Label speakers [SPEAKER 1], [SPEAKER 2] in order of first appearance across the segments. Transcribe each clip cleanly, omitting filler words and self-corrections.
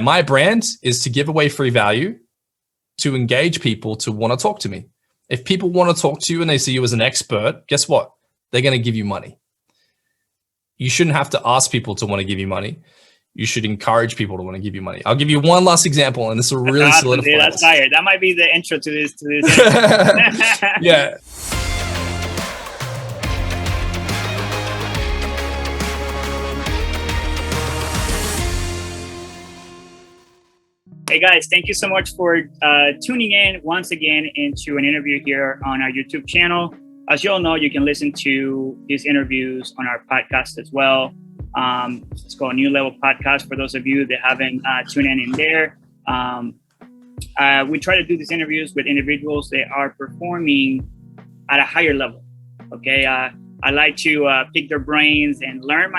[SPEAKER 1] My brand is to give away free value, to engage people to want to talk to me. If people want to talk to you and they see you as an expert, guess what? They're going to give you money. You shouldn't have to ask people to want to give you money. You should encourage people to want to give you money. I'll give you one last example, and this will really solidify.
[SPEAKER 2] That's fire. That might be the intro to this.
[SPEAKER 1] Yeah.
[SPEAKER 2] Hey guys, thank you so much for tuning in once again into an interview here on our YouTube channel. As you all know, you can listen to these interviews on our podcast as well. It's called New Level Podcast for those of you that haven't tuned in there. We try to do these interviews with individuals that are performing at a higher level. Okay, I like to pick their brains and learn,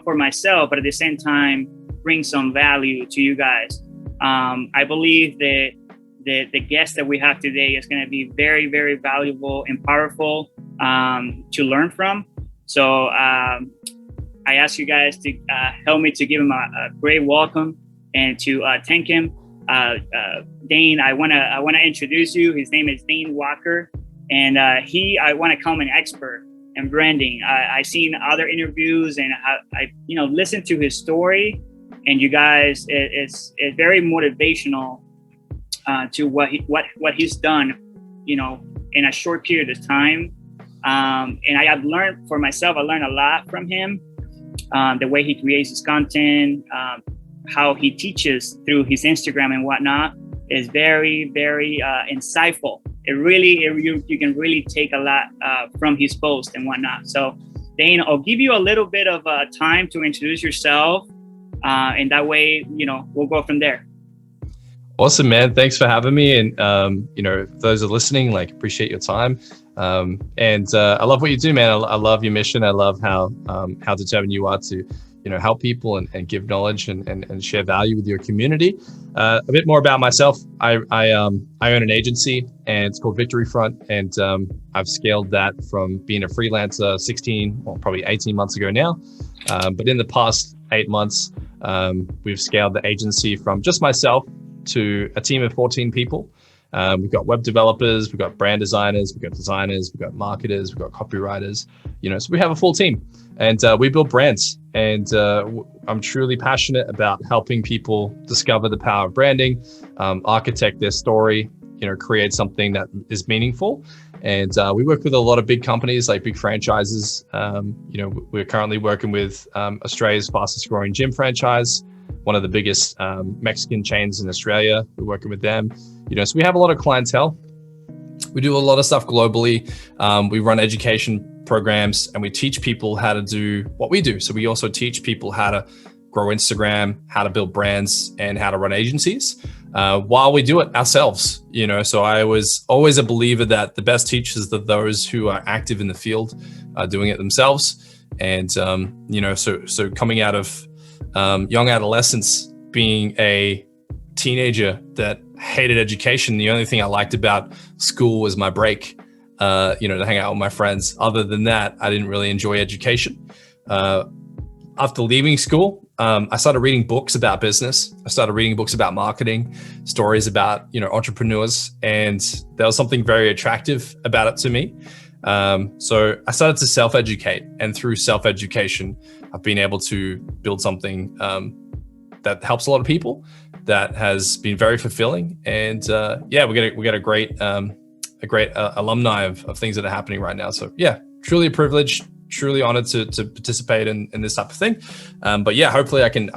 [SPEAKER 2] for myself, but at the same time, bring some value to you guys. I believe that the guest that we have today is going to be very, very valuable and powerful to learn from. So I ask you guys to help me to give him a great welcome and to thank him. Dain, I want to introduce you. His name is Dain Walker, and I want to call him an expert in branding. I've seen other interviews, and I listened to his story. And you guys, it's very motivational to what he's done, in a short period of time. And I have learned for myself. I learned a lot from him. The way he creates his content, how he teaches through his Instagram and whatnot is very, very insightful. You can really take a lot from his post and whatnot. So, Dain, I'll give you a little bit of time to introduce yourself. And that way, we'll go from there.
[SPEAKER 1] Awesome, man. Thanks for having me. And, those are listening, appreciate your time. And I love what you do, man. I love your mission. I love how determined you are to, help people and give knowledge and share value with your community. A bit more about myself. I own an agency, and it's called Victory Front. And I've scaled that from being a freelancer probably 18 months ago now. But in the past 8 months, we've scaled the agency from just myself to a team of 14 people. We've got web developers, we've got brand designers, we've got marketers, we've got copywriters, so we have a full team, and we build brands. And I'm truly passionate about helping people discover the power of branding, architect their story, create something that is meaningful. And we work with a lot of big companies, like big franchises. We're currently working with Australia's fastest growing gym franchise, one of the biggest Mexican chains in Australia. We're working with them. So we have a lot of clientele. We do a lot of stuff globally. We run education programs, and we teach people how to do what we do. So we also teach people how to grow Instagram, how to build brands, and how to run agencies while we do it ourselves. So I was always a believer that the best teachers are those who are active in the field, doing it themselves. And so coming out of young adolescence, being a teenager that hated education, the only thing I liked about school was my break, to hang out with my friends. Other than that, I didn't really enjoy education. After leaving school, I started reading books about business. I started reading books about marketing, stories about, entrepreneurs, and there was something very attractive about it to me. So I started to self-educate, and through self-education, I've been able to build something that helps a lot of people, that has been very fulfilling. And we get a great alumni of things that are happening right now. So yeah, truly a privilege, truly honored to participate in this type of thing. But yeah, hopefully I can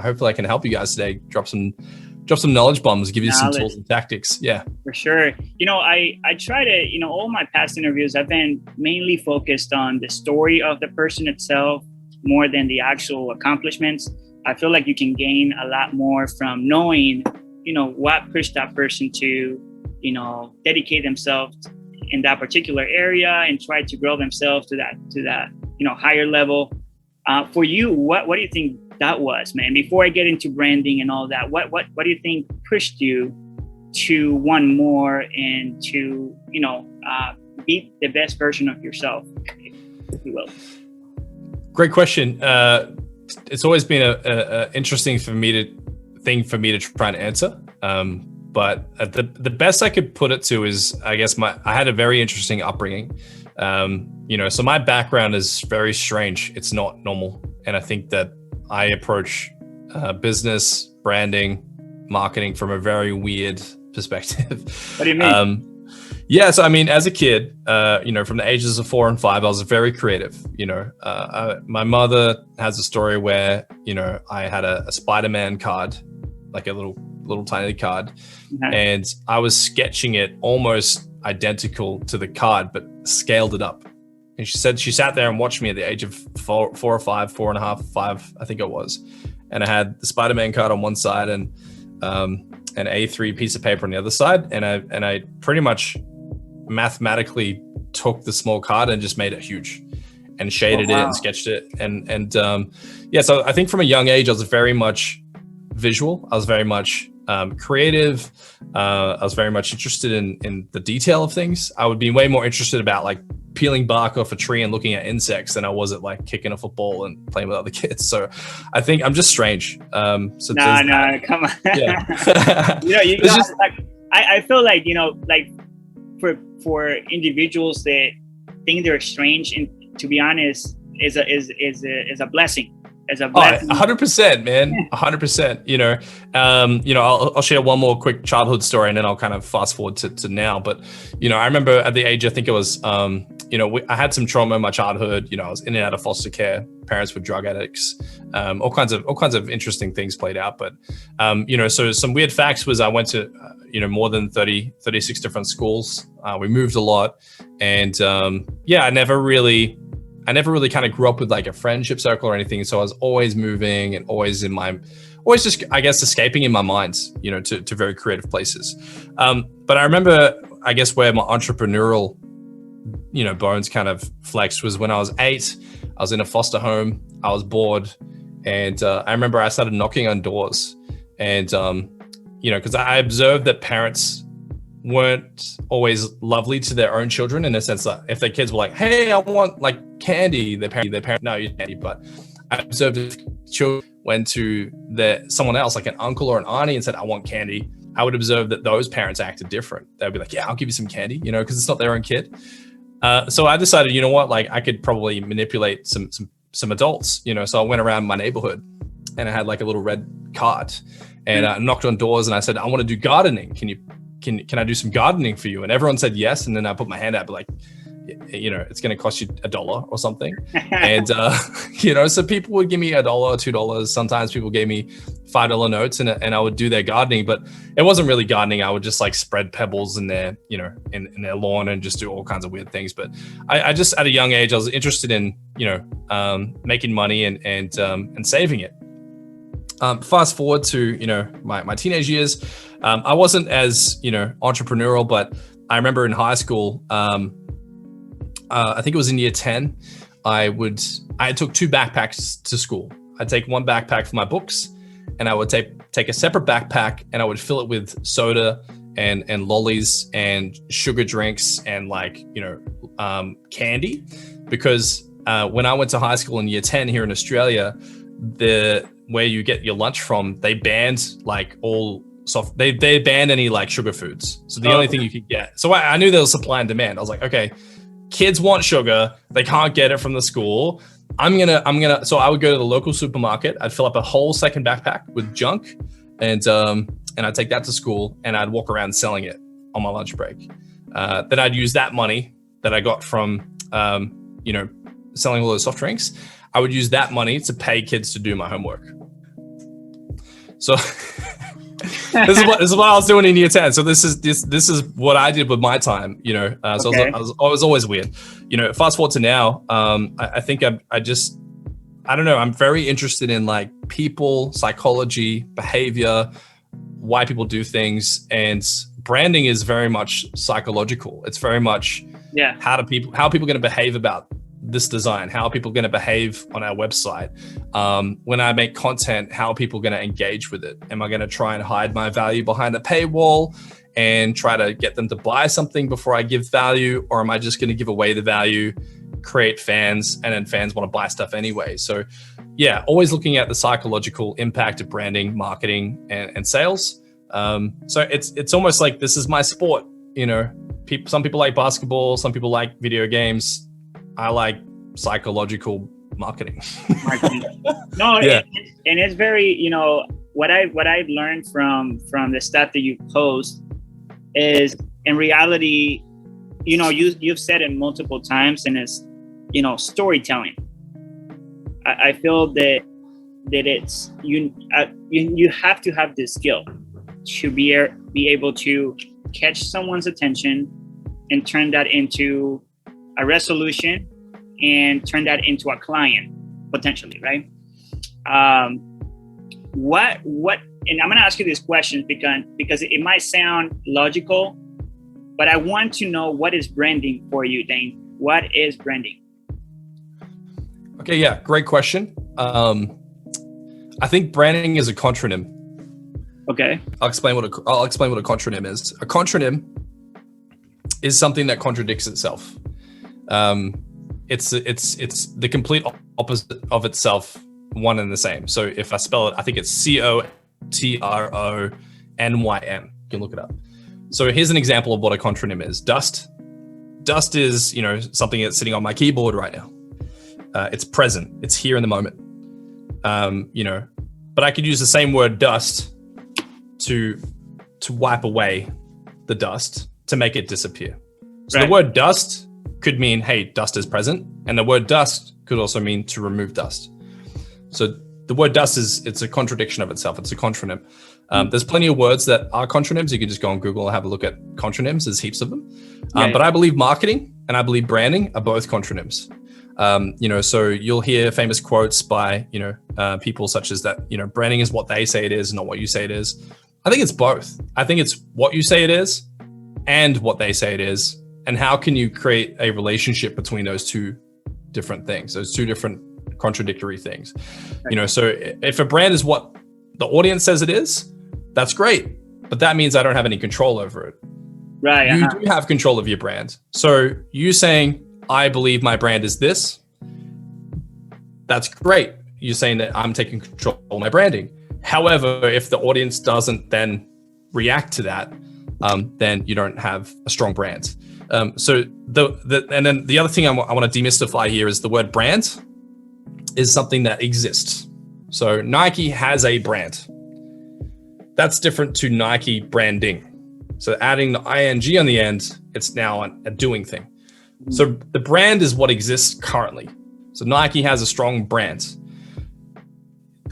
[SPEAKER 1] help you guys today, drop some knowledge bombs, give you some tools and tactics. Yeah,
[SPEAKER 2] for sure. I try to, all my past interviews, I've been mainly focused on the story of the person itself more than the actual accomplishments. I feel like you can gain a lot more from knowing, what pushed that person to, dedicate themselves in that particular area and try to grow themselves to that, higher level. For you, what do you think that was, man? Before I get into branding and all that, what do you think pushed you to want more and to, be the best version of yourself, if you will?
[SPEAKER 1] Great question. It's always been interesting for me to thing for me to try and answer. But the best I could put it to is, I guess I had a very interesting upbringing. So my background is very strange. It's not normal. And I think that I approach business, branding, marketing from a very weird perspective.
[SPEAKER 2] What do you mean?
[SPEAKER 1] So I mean, as a kid, from the ages of 4 and 5, I was very creative. My mother has a story where, I had a Spider-Man card, like a little tiny card, and I was sketching it almost identical to the card, but scaled it up. And she said she sat there and watched me at the age of 4 or 5, 4.5, 5, I think it was. And I had the Spider-Man card on one side and an A3 piece of paper on the other side. And I pretty much mathematically took the small card and just made it huge and shaded it and sketched it. So I think from a young age, I was very much visual. I was very much creative. I was very much interested in the detail of things. I would be way more interested about like peeling bark off a tree and looking at insects than I was at like kicking a football and playing with other kids. So I think I'm just strange.
[SPEAKER 2] No, come on. Yeah. I feel like, like for individuals that think they're strange, and to be honest, is a blessing. As a blessing.
[SPEAKER 1] 100%, man. 100%. I'll share one more quick childhood story and then I'll kind of fast forward to now. But, I remember at the age, I think it was, I had some trauma in my childhood. I was in and out of foster care. Parents were drug addicts. All kinds of interesting things played out. But, so some weird facts was I went to, more than 36 different schools. We moved a lot. And I never really kind of grew up with like a friendship circle or anything. So I was always moving and always just, I guess, escaping in my mind, to very creative places. But I remember, I guess, where my entrepreneurial, bones kind of flexed was when I was 8. I was in a foster home. I was bored. And I remember I started knocking on doors. And, because I observed that parents weren't always lovely to their own children, in a sense that if their kids were like, hey, I want like candy, their parent, no, you candy. But I observed if children went to someone else, like an uncle or an auntie, and said, I want candy, I would observe that those parents acted different. They'd be like, yeah, I'll give you some candy, because it's not their own kid. So I decided, like I could probably manipulate some adults, so I went around my neighborhood and I had like a little red cart and I knocked on doors and I said, I want to do gardening. Can I do some gardening for you? And everyone said yes. And then I put my hand out, but like, it's going to cost you $1 or something. And, so people would give me $1 or $2. Sometimes people gave me $5 notes and I would do their gardening, but it wasn't really gardening. I would just like spread pebbles in their, in their lawn and just do all kinds of weird things. But I just, at a young age, I was interested in, making money and saving it. Fast forward to, my teenage years. I wasn't as, entrepreneurial, but I remember in high school, I think it was in year 10, I took 2 backpacks to school. I'd take one backpack for my books and I would take a separate backpack and I would fill it with soda and lollies and sugar drinks and like, candy. Because when I went to high school in year 10 here in Australia, where you get your lunch from, they banned like all they banned any like sugar foods. So the only thing you could get. So I knew there was supply and demand. I was like, okay, kids want sugar. They can't get it from the school. So I would go to the local supermarket. I'd fill up a whole second backpack with junk and I'd take that to school and I'd walk around selling it on my lunch break. Then I'd use that money that I got from, selling all those soft drinks. I would use that money to pay kids to do my homework. So this is what I was doing in year 10. So this is what I did with my time, So okay. I was always weird, fast forward to now. I think I don't know. I'm very interested in like people, psychology, behavior, why people do things, and branding is very much psychological. It's very much how are people going to behave about this design? How are people going to behave on our website? When I make content, how are people going to engage with it? Am I going to try and hide my value behind a paywall and try to get them to buy something before I give value? Or am I just going to give away the value, create fans, and then fans want to buy stuff anyway. So yeah, always looking at the psychological impact of branding, marketing, and sales. So it's almost like, this is my sport. You know, some people like basketball, some people like video games. I like psychological marketing.
[SPEAKER 2] No,
[SPEAKER 1] yeah.
[SPEAKER 2] and it's very, you know, what I've learned from the stuff that you post is, in reality, you know, you've said it multiple times, and it's, you know, storytelling. I feel that it's you have to have this skill to be able to catch someone's attention and turn that into a resolution and turn that into a client potentially, right? What and I'm going to ask you these questions because it might sound logical, but I want to know, what is branding for you, Dain? What is branding?
[SPEAKER 1] Okay, yeah, great question. I think branding is a contronym.
[SPEAKER 2] Okay.
[SPEAKER 1] I'll explain what a contronym is. A contronym is something that contradicts itself. It's the complete opposite of itself, one and the same. So if I spell it, I think it's COTRONYM. You can look it up. So here's an example of what a contronym is. Dust. Dust is, you know, something that's sitting on my keyboard right now. It's present. It's here in the moment. You know, but I could use the same word dust to wipe away the dust, to make it disappear. So the word dust could mean, hey, dust is present. And the word dust could also mean to remove dust. So the word dust it's a contradiction of itself. It's a contronym. There's plenty of words that are contronyms. You can just go on Google and have a look at contronyms. There's heaps of them. But I believe marketing and I believe branding are both contronyms. You know, so you'll hear famous quotes by, you know, people such as that, you know, branding is what they say it is, not what you say it is. I think it's both. I think it's what you say it is and what they say it is. And how can you create a relationship between those two different things, those two different contradictory things? You know, so if a brand is what the audience says it is, that's great. But that means I don't have any control over it.
[SPEAKER 2] Right.
[SPEAKER 1] You do have control of your brand. So you saying, I believe my brand is this, that's great. You're saying that I'm taking control of my branding. However, if the audience doesn't then react to that, then you don't have a strong brand. So and then the other thing I want to demystify here is the word brand is something that exists. So Nike has a brand. That's different to Nike branding. So adding the ing on the end, it's now a doing thing. So the brand is what exists currently. So Nike has a strong brand.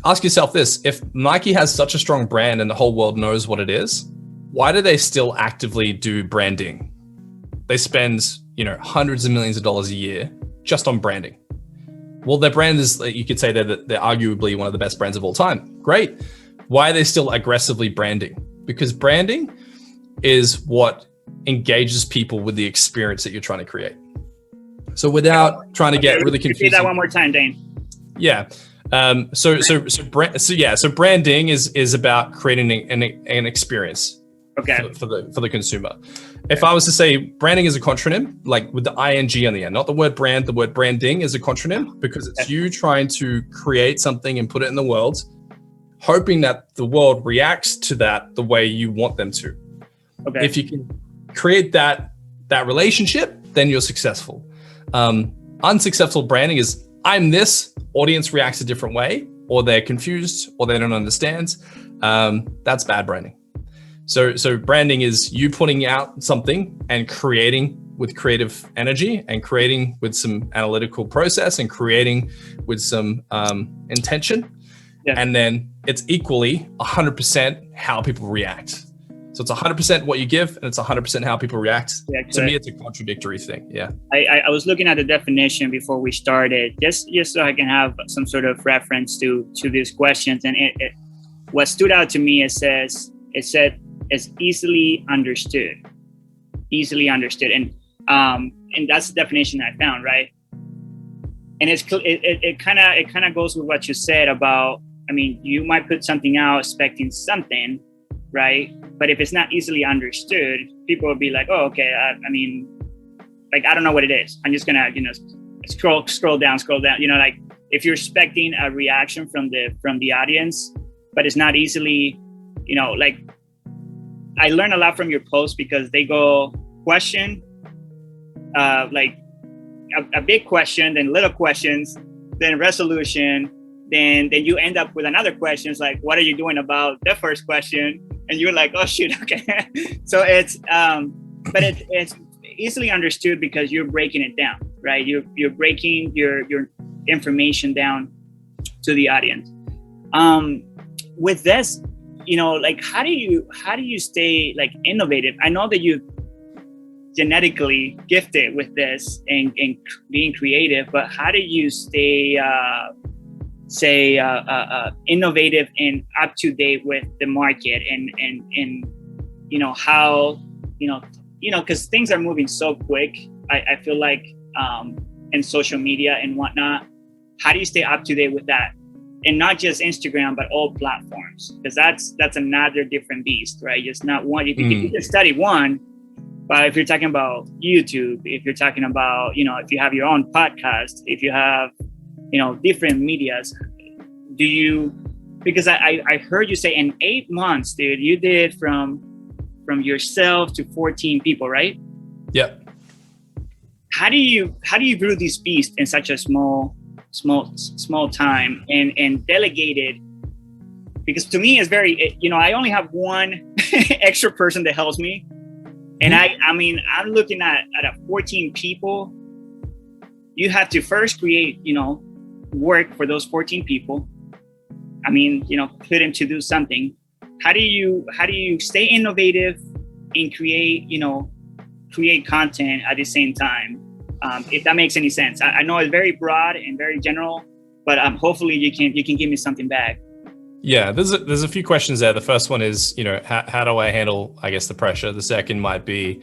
[SPEAKER 1] Ask yourself this: if Nike has such a strong brand and the whole world knows what it is, why do they still actively do branding? They spend, you know, hundreds of millions of dollars a year just on branding. Well, their brand is, you could say they're arguably one of the best brands of all time. Great. Why are they still aggressively branding? Because branding is what engages people with the experience that you're trying to create. So without trying to get really confusing.
[SPEAKER 2] Repeat that one more time, Dain.
[SPEAKER 1] Yeah. So branding is about creating an experience.
[SPEAKER 2] Okay.
[SPEAKER 1] For the consumer. If I was to say branding is a contronym, like with the ing on the end, not the word brand, the word branding is a contronym because it's you trying to create something and put it in the world, hoping that the world reacts to that the way you want them to. Okay. If you can create that relationship, then you're successful. Unsuccessful branding is I'm this, audience reacts a different way, or they're confused, or they don't understand. That's bad branding. So branding is you putting out something and creating with creative energy and creating with some analytical process and creating with some intention. Yeah. And then it's equally 100% how people react. So it's 100% what you give and it's 100% how people react. Yeah, to me, it's a contradictory thing. Yeah. I was looking at the definition before we started, just so I can have some sort of reference to these questions. And what stood out to me, it said it's easily understood, and that's the definition I found, right? And it kind of goes with what you said about, I mean, you might put something out expecting something, right? But if it's not easily understood, people will be like, oh, okay, I mean, like, I don't know what it is. I'm just gonna,
[SPEAKER 2] scroll down, you know, like if you're expecting a reaction from the audience, but it's not easily, you know, like I learn a lot from your posts because they go question, like a big question, then little questions, then resolution, then you end up with another question. It's like, what are you doing about the first question? And you're like, oh shoot, okay. So it's but it's easily understood because you're breaking it down, right? You're breaking your information down to the audience. With this, you know, like how do you stay like innovative? I know that you genetically gifted with this and being creative, but how do you stay innovative and up to date with the market and you know how you know because things are moving so quick. I feel like in social media and whatnot, how do you stay up to date with that? And not just Instagram, but all platforms, because that's another different beast, right? It's not one. You can study one, but if you're talking about YouTube, if you're talking about, you know, if you have your own podcast, if you have, you know, different medias, do you? Because I heard you say in 8 months, dude, you did from yourself to 14 people, right?
[SPEAKER 1] Yeah.
[SPEAKER 2] How do you brew these beasts in such a small time and delegate it? Because to me it's very, you know, I only have one extra person that helps me, and I mean I'm looking at a 14 people. You have to first create, you know, work for those 14 people. I mean, you know, put them to do something. How do you stay innovative and create content at the same time? If that makes any sense. I know it's very broad and very general, but hopefully you can give me something back.
[SPEAKER 1] Yeah, there's a few questions there. The first one is, you know, how do I handle, I guess, the pressure? The second might be,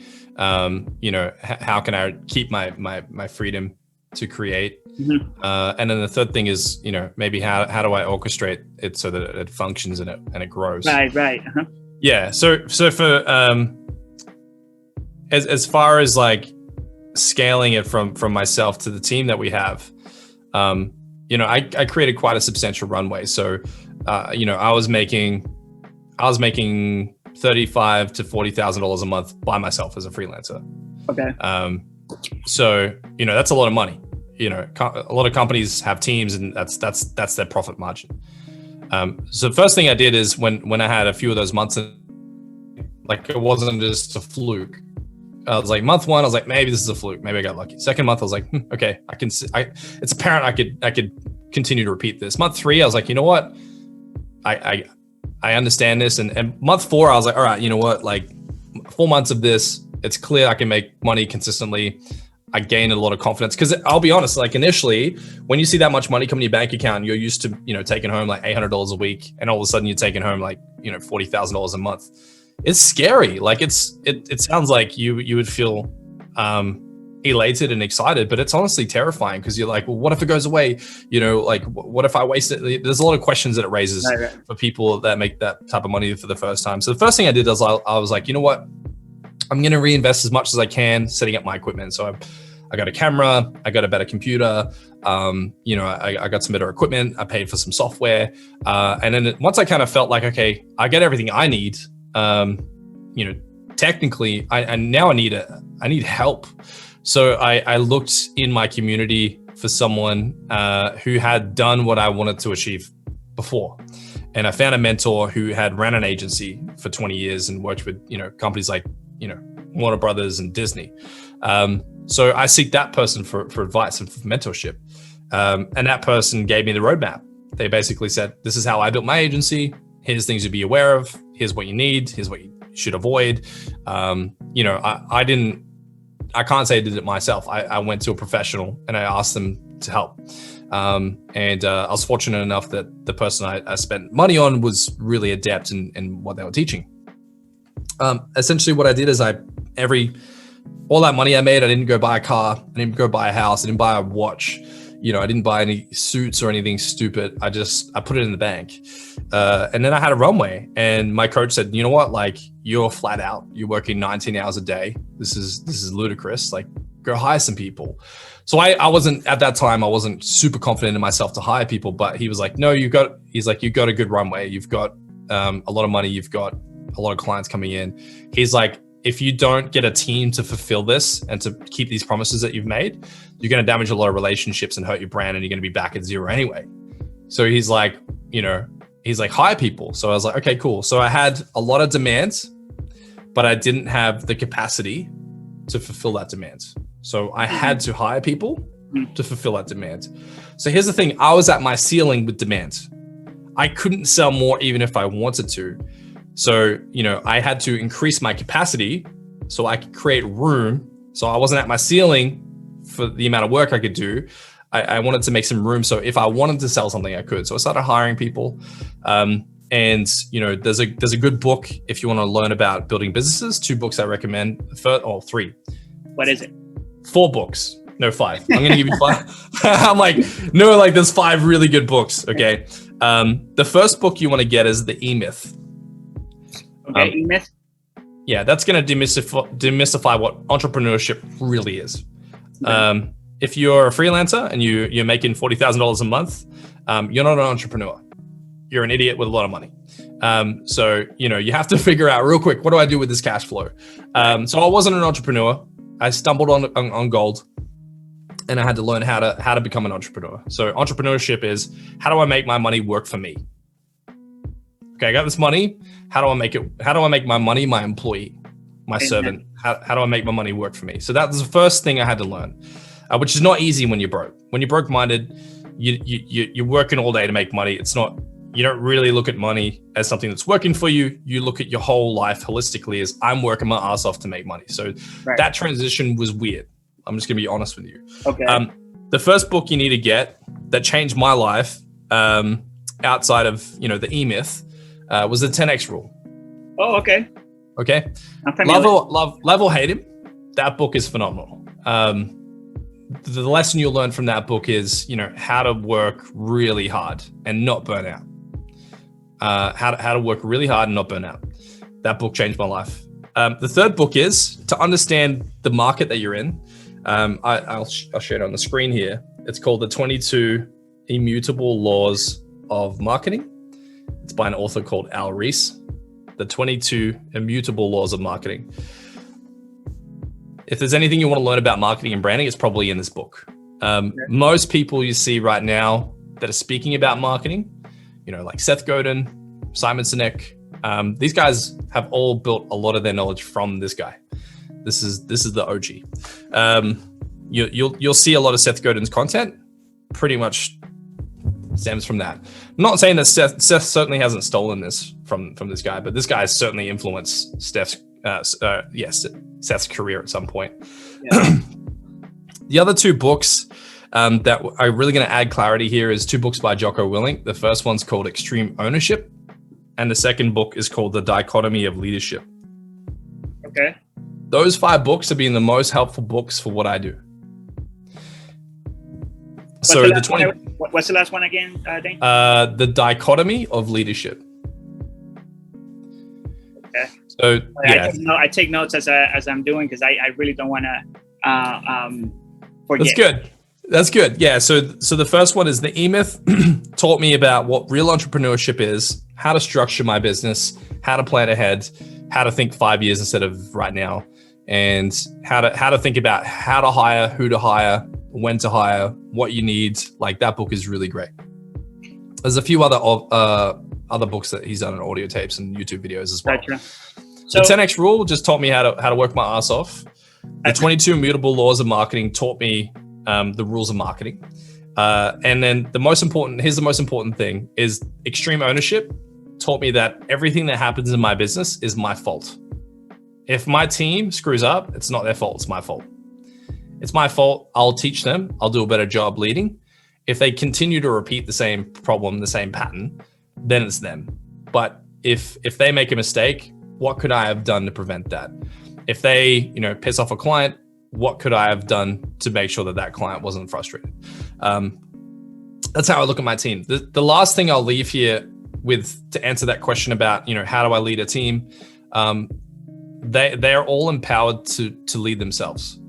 [SPEAKER 1] you know, how can I keep my freedom to create? And then the third thing is, you know, maybe how do I orchestrate it so that it functions and it grows?
[SPEAKER 2] Right.
[SPEAKER 1] Yeah. So for as far as like scaling it from myself to the team that we have, you know, I created quite a substantial runway. So, you know, I was making $35,000 to $40,000 a month by myself as a freelancer.
[SPEAKER 2] Okay.
[SPEAKER 1] So, you know, that's a lot of money. You know, a lot of companies have teams, and that's their profit margin. So the first thing I did is when I had a few of those months, like it wasn't just a fluke. I was like, month one, I was like, maybe this is a fluke. Maybe I got lucky. Second month, I was like, okay, it's apparent I could continue to repeat this. Month three, I was like, you know what? I understand this. And month four, I was like, all right, you know what? Like 4 months of this, it's clear I can make money consistently. I gained a lot of confidence because I'll be honest, like initially, when you see that much money come in your bank account, you're used to, you know, taking home like $800 a week, and all of a sudden you're taking home like, you know, $40,000 a month. It's scary. Like it sounds like you would feel elated and excited, but it's honestly terrifying because you're like, well, what if it goes away? You know, like what if I waste it? There's a lot of questions that it raises for people that make that type of money for the first time. So the first thing I did was I was like, you know what? I'm going to reinvest as much as I can setting up my equipment. So I got a camera, I got a better computer, you know, I got some better equipment, I paid for some software. And then once I kind of felt like, okay, I get everything I need, you know, technically I need help. So I looked in my community for someone who had done what I wanted to achieve before. And I found a mentor who had ran an agency for 20 years and worked with, you know, companies like, you know, Warner Brothers and Disney. So I seek that person for advice and for mentorship. And that person gave me the roadmap. They basically said, this is how I built my agency. Here's things to be aware of. Here's what you need. Here's what you should avoid. You know, I can't say I did it myself. I went to a professional and I asked them to help. And I was fortunate enough that the person I spent money on was really adept in what they were teaching. Essentially what I did is all that money I made, I didn't go buy a car, I didn't go buy a house, I didn't buy a watch, you know, I didn't buy any suits or anything stupid. I put it in the bank. And then I had a runway, and my coach said, you know what, like you're flat out, you're working 19 hours a day. This is ludicrous. Like go hire some people. So I wasn't, at that time, I wasn't super confident in myself to hire people, but he was like, no, you've got a good runway. You've got a lot of money. You've got a lot of clients coming in. He's like, if you don't get a team to fulfill this and to keep these promises that you've made, you're going to damage a lot of relationships and hurt your brand, and you're going to be back at zero anyway. So he's like, hire people. So I was like, okay, cool. So I had a lot of demands, but I didn't have the capacity to fulfill that demand. So I had to hire people to fulfill that demand. So here's the thing. I was at my ceiling with demand. I couldn't sell more even if I wanted to. So, I had to increase my capacity so I could create room. So I wasn't at my ceiling for the amount of work I could do. I wanted to make some room. So if I wanted to sell something, I could. So I started hiring people. And there's a good book if you want to learn about building businesses. 2 books I recommend. 3.
[SPEAKER 2] What is it?
[SPEAKER 1] 4 books. No, 5. I'm going to give you 5. I'm like, no, like there's 5 really good books. Okay. The first book you want to get is The E-Myth.
[SPEAKER 2] Okay, E-Myth.
[SPEAKER 1] Yeah, that's going to demystify what entrepreneurship really is. If you're a freelancer and you're making $40,000 a month, you're not an entrepreneur. You're an idiot with a lot of money. So you have to figure out real quick, what do I do with this cash flow? So I wasn't an entrepreneur. I stumbled on gold, and I had to learn how to become an entrepreneur. So entrepreneurship is, how do I make my money work for me? Okay, I got this money. How do I make my money my employee, my servant? How do I make my money work for me? So that was the first thing I had to learn, which is not easy when you're broke. When you're broke-minded, you're working all day to make money. You don't really look at money as something that's working for you. You look at your whole life holistically as, I'm working my ass off to make money. So that transition was weird. I'm just gonna be honest with you.
[SPEAKER 2] Okay.
[SPEAKER 1] The first book you need to get that changed my life, outside of the E-Myth, was the 10X Rule.
[SPEAKER 2] Oh, okay.
[SPEAKER 1] Okay. Love or hate him. That book is phenomenal. The lesson you'll learn from that book is, how to work really hard and not burn out. How to work really hard and not burn out. That book changed my life. The third book is to understand the market that you're in. I'll share it on the screen here. It's called The 22 Immutable Laws of Marketing. It's by an author called Al Ries. The 22 Immutable Laws of Marketing. If there's anything you want to learn about marketing and branding, it's probably in this book. Most people you see right now that are speaking about marketing, like Seth Godin, Simon Sinek, these guys have all built a lot of their knowledge from this guy. This is the OG. You'll see a lot of Seth Godin's content pretty much stems from that. I'm not saying that Seth certainly hasn't stolen this from this guy, but this guy has certainly influenced Seth's career at some point. Yeah. The other 2 books that are really going to add clarity here is 2 books by Jocko Willink. The first one's called Extreme Ownership, and the second book is called The Dichotomy of Leadership.
[SPEAKER 2] Okay.
[SPEAKER 1] Those 5 books have been the most helpful books for what I do.
[SPEAKER 2] What's the last one again, Dain?
[SPEAKER 1] The Dichotomy of Leadership.
[SPEAKER 2] Okay.
[SPEAKER 1] So yeah,
[SPEAKER 2] I take notes as I'm doing, because I really don't want to forget. That's good. Yeah. So the first one is the E-Myth. Taught me about what real entrepreneurship is, how to structure my business, how to plan ahead, how to think 5 years instead of right now, and how to think about how to hire, who to hire, when to hire, what you need. Like, that book is really great. There's a few other books that he's done in audio tapes and YouTube videos as well. Gotcha.
[SPEAKER 1] So the 10X Rule just taught me how to work my ass off. The 22 Immutable Laws of Marketing taught me the rules of marketing. And then here's the most important thing, is Extreme Ownership taught me that everything that happens in my business is my fault. If my team screws up, it's not their fault, it's my fault. It's my fault. I'll teach them. I'll do a better job leading. If they continue to repeat the same problem, the same pattern, then it's them. But if they make a mistake, what could I have done to prevent that? If they, piss off a client, what could I have done to make sure that client wasn't frustrated? That's how I look at my team. The last thing I'll leave here with to answer that question about, how do I lead a team? They are all empowered to lead themselves.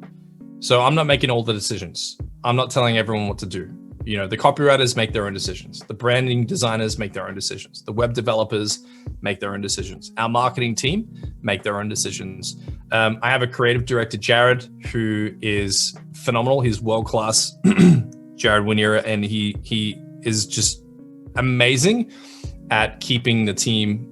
[SPEAKER 1] So I'm not making all the decisions. I'm not telling everyone what to do. You know, the copywriters make their own decisions. The branding designers make their own decisions. The web developers make their own decisions. Our marketing team make their own decisions. I have a creative director, Jared, who is phenomenal. He's world-class, Jared Winier, and he is just amazing at keeping the team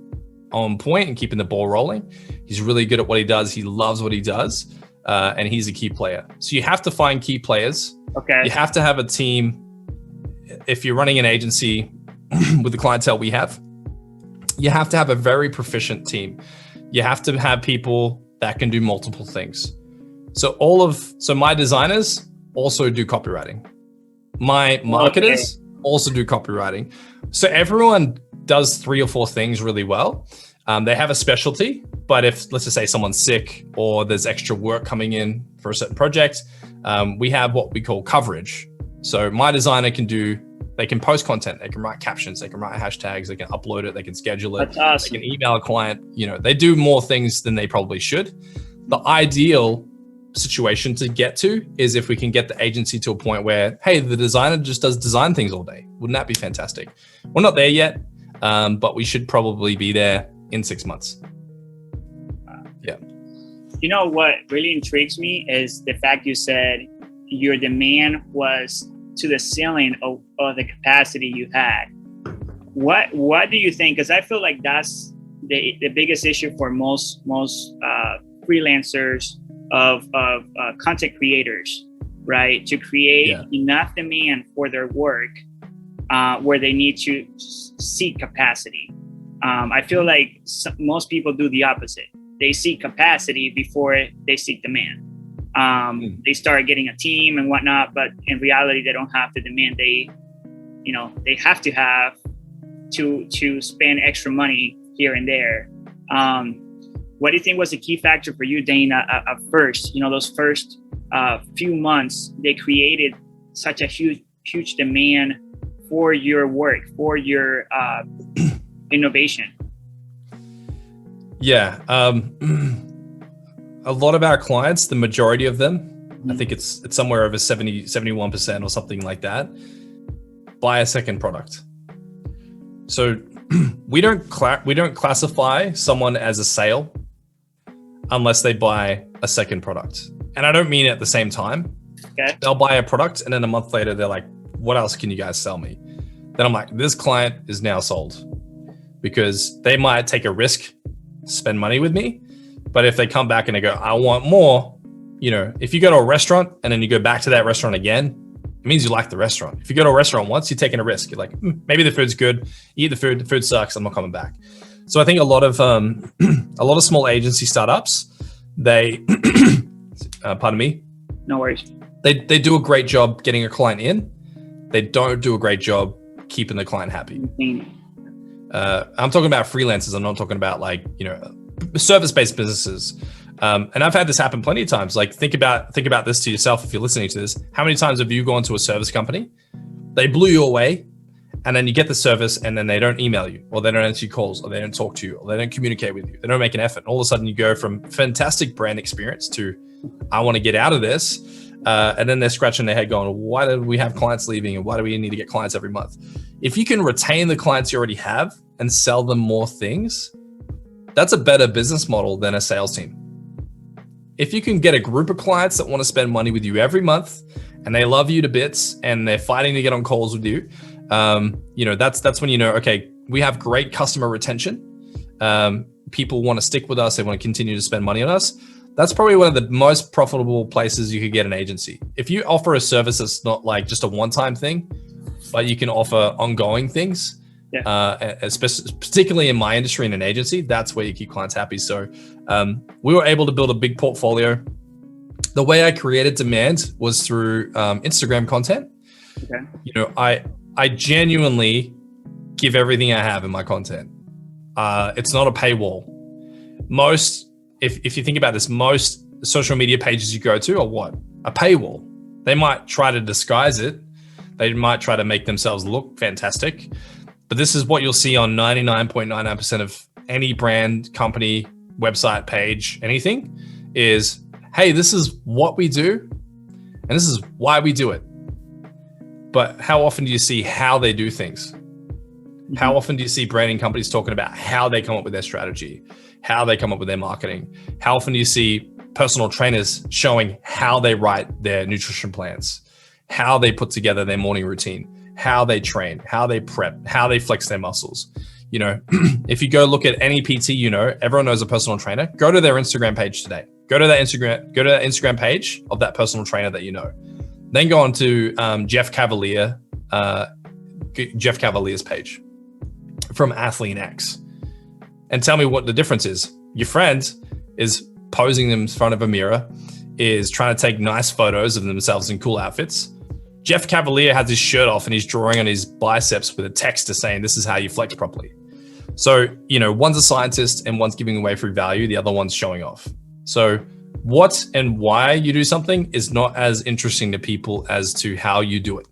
[SPEAKER 1] on point and keeping the ball rolling. He's really good at what he does. He loves what he does, and he's a key player. So you have to find key players.
[SPEAKER 2] Okay.
[SPEAKER 1] You have to have a team. If you're running an agency with the clientele we have, you have to have a very proficient team. You have to have people that can do multiple things. So my designers also do copywriting. My marketers also do copywriting. So everyone does 3 or 4 things really well. They have a specialty, but if, let's just say, someone's sick or there's extra work coming in for a certain project, we have what we call coverage. So my designer they can post content, they can write captions, they can write hashtags, they can upload it, they can schedule it,
[SPEAKER 2] That's awesome.
[SPEAKER 1] they can email a client. You know, they do more things than they probably should. The ideal situation to get to is if we can get the agency to a point where, hey, the designer just does design things all day. Wouldn't that be fantastic? We're not there yet, but we should probably be there in 6 months. Yeah.
[SPEAKER 2] You know what really intrigues me is the fact you said your demand was to the ceiling of the capacity you had. What do you think? Because I feel like that's the biggest issue for most freelancers of content creators, right? To create enough demand for their work where they need to seek capacity. I feel like most people do the opposite. They seek capacity before they seek demand. They start getting a team and whatnot, but in reality, they don't have the demand they have to have to spend extra money here and there. What do you think was the key factor for you, Dain, at first? You know, those first few months, they created such a huge demand for your work, for your innovation.
[SPEAKER 1] Yeah. A lot of our clients, the majority of them, I think it's somewhere over 71% or something like that, buy a second product. So we don't classify someone as a sale unless they buy a second product. And I don't mean at the same time.
[SPEAKER 2] Okay.
[SPEAKER 1] They'll buy a product and then a month later, they're like, what else can you guys sell me? Then I'm like, this client is now sold, because they might take a risk, spend money with me. But if they come back and they go, I want more, you know, if you go to a restaurant and then you go back to that restaurant again, it means you like the restaurant. If you go to a restaurant once, you're taking a risk. You're like, maybe the food's good. You eat the food sucks, I'm not coming back. So I think a lot of small agency startups, they, pardon me.
[SPEAKER 2] No worries.
[SPEAKER 1] They do a great job getting a client in. They don't do a great job keeping the client happy. I'm talking about freelancers. I'm not talking about, like, you know, service-based businesses. And I've had this happen plenty of times. Like, think about this to yourself if you're listening to this. How many times have you gone to a service company? They blew you away, and then you get the service and then they don't email you, or they don't answer your calls, or they don't talk to you, or they don't communicate with you. They don't make an effort. And all of a sudden you go from fantastic brand experience to, I want to get out of this. And then they're scratching their head going, why do we have clients leaving? And why do we need to get clients every month? If you can retain the clients you already have and sell them more things, that's a better business model than a sales team. If you can get a group of clients that want to spend money with you every month and they love you to bits and they're fighting to get on calls with you, you know, that's when you know, okay, we have great customer retention. People want to stick with us. They want to continue to spend money on us. That's probably one of the most profitable places you could get an agency. If you offer a service that's not like just a one-time thing, but you can offer ongoing things, particularly in my industry in an agency, that's where you keep clients happy. So we were able to build a big portfolio. The way I created demand was through Instagram content.
[SPEAKER 2] Okay.
[SPEAKER 1] You know, I genuinely give everything I have in my content. It's not a paywall. If you think about this, most social media pages you go to are what? A paywall. They might try to disguise it. They might try to make themselves look fantastic. But this is what you'll see on 99.99% of any brand, company, website, page, anything is, hey, this is what we do. And this is why we do it. But how often do you see how they do things? How often do you see branding companies talking about how they come up with their strategy, how they come up with their marketing? How often do you see personal trainers showing how they write their nutrition plans, how they put together their morning routine, how they train, how they prep, how they flex their muscles? You know, if you go look at any PT, you know, everyone knows a personal trainer. Go to their Instagram page today. Go to that Instagram page of that personal trainer that you know. Then go on to Jeff Cavalier's page from Athlete X, and tell me what the difference is. Your friend is posing them in front of a mirror, is trying to take nice photos of themselves in cool outfits. Jeff Cavalier has his shirt off and he's drawing on his biceps with a text saying, this is how you flex properly. So, you know, one's a scientist and one's giving away free value. The other one's showing off. So what and why you do something is not as interesting to people as to how you do it.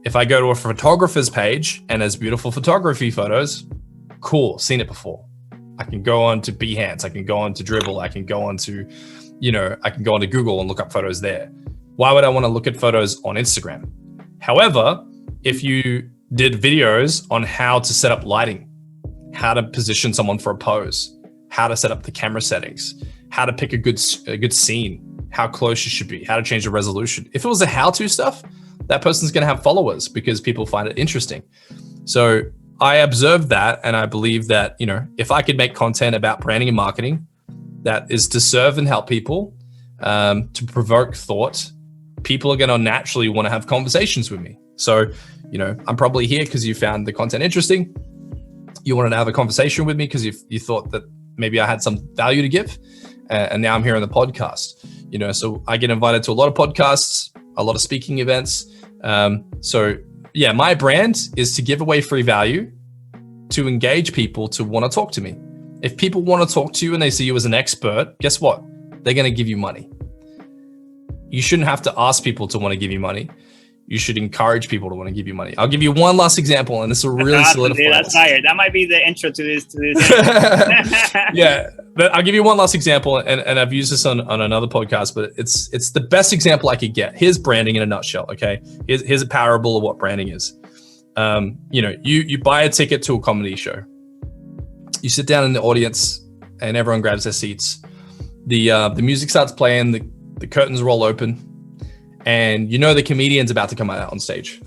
[SPEAKER 1] If I go to a photographer's page and there's beautiful photography photos, cool, seen it before. I can go on to Behance, I can go on to Dribbble, I can go on to, you know, I can go on to Google and look up photos there. Why would I want to look at photos on Instagram? However, if you did videos on how to set up lighting, how to position someone for a pose, how to set up the camera settings, how to pick a good scene, how close you should be, how to change the resolution. If it was the how-to stuff, that person's going to have followers because people find it interesting. So I observed that, and I believe that, you know, if I could make content about branding and marketing that is to serve and help people, to provoke thought, people are going to naturally want to have conversations with me. So, you know, I'm probably here because you found the content interesting. You wanted to have a conversation with me because you thought that maybe I had some value to give, and now I'm here on the podcast. You know, so I get invited to a lot of podcasts, a lot of speaking events. So yeah, my brand is to give away free value, to engage people to want to talk to me. If people want to talk to you and they see you as an expert, guess what? They're going to give you money. You shouldn't have to ask people to want to give you money. You should encourage people to want to give you money. I'll give you one last example, and this will really solidify.
[SPEAKER 2] That's fire. That might be the intro to this.
[SPEAKER 1] Yeah, but I'll give you one last example, and I've used this on another podcast, but it's the best example I could get. Here's branding in a nutshell. Okay, here's a parable of what branding is. You know, you buy a ticket to a comedy show. You sit down in the audience, and everyone grabs their seats. The music starts playing. The curtains roll open. And you know the comedian's about to come out on stage.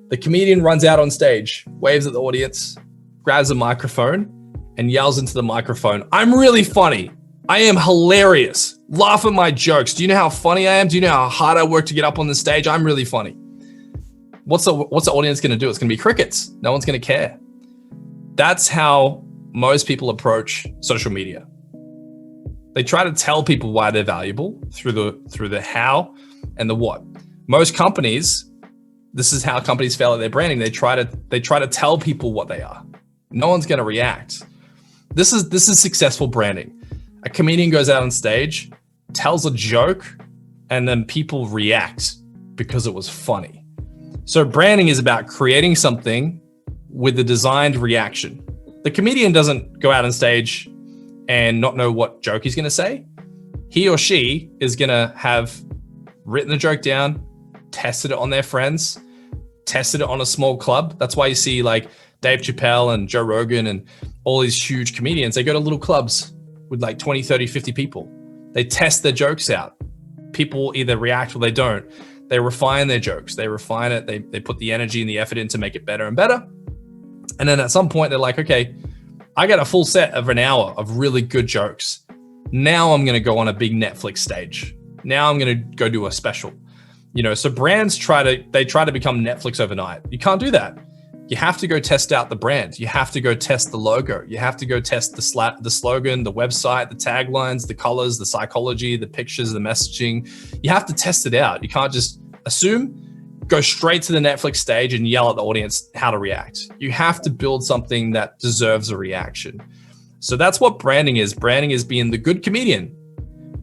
[SPEAKER 1] The comedian runs out on stage, waves at the audience, grabs a microphone, and yells into the microphone, "I'm really funny. I am hilarious. Laugh at my jokes. Do you know how funny I am? Do you know how hard I work to get up on the stage? I'm really funny." What's the audience going to do? It's going to be crickets. No one's going to care. That's how most people approach social media. They try to tell people why they're valuable through the how and the what. Most companies, this is how companies fail at their branding. They try to tell people what they are. No one's going to react. This is successful branding. A comedian goes out on stage, tells a joke, and then people react because it was funny. So branding is about creating something with a designed reaction. The comedian doesn't go out on stage and not know what joke he's going to say. He or she is going to have written the joke down, tested it on their friends, tested it on a small club. That's why you see like Dave Chappelle and Joe Rogan and all these huge comedians, they go to little clubs with like 20, 30, 50 people. They test their jokes out. People either react or they don't. They refine their jokes. They refine it. They put the energy and the effort in to make it better and better. And then at some point they're like, okay, I got a full set of an hour of really good jokes. Now I'm going to go on a big Netflix stage. Now I'm going to go do a special. You know, so brands try to become Netflix overnight. You can't do that. You have to go test out the brand. You have to go test the logo. You have to go test the slogan, the website, the taglines, the colors, the psychology, the pictures, the messaging. You have to test it out. You can't just assume, go straight to the Netflix stage and yell at the audience how to react. You have to build something that deserves a reaction. So that's what branding is. Branding is being the good comedian.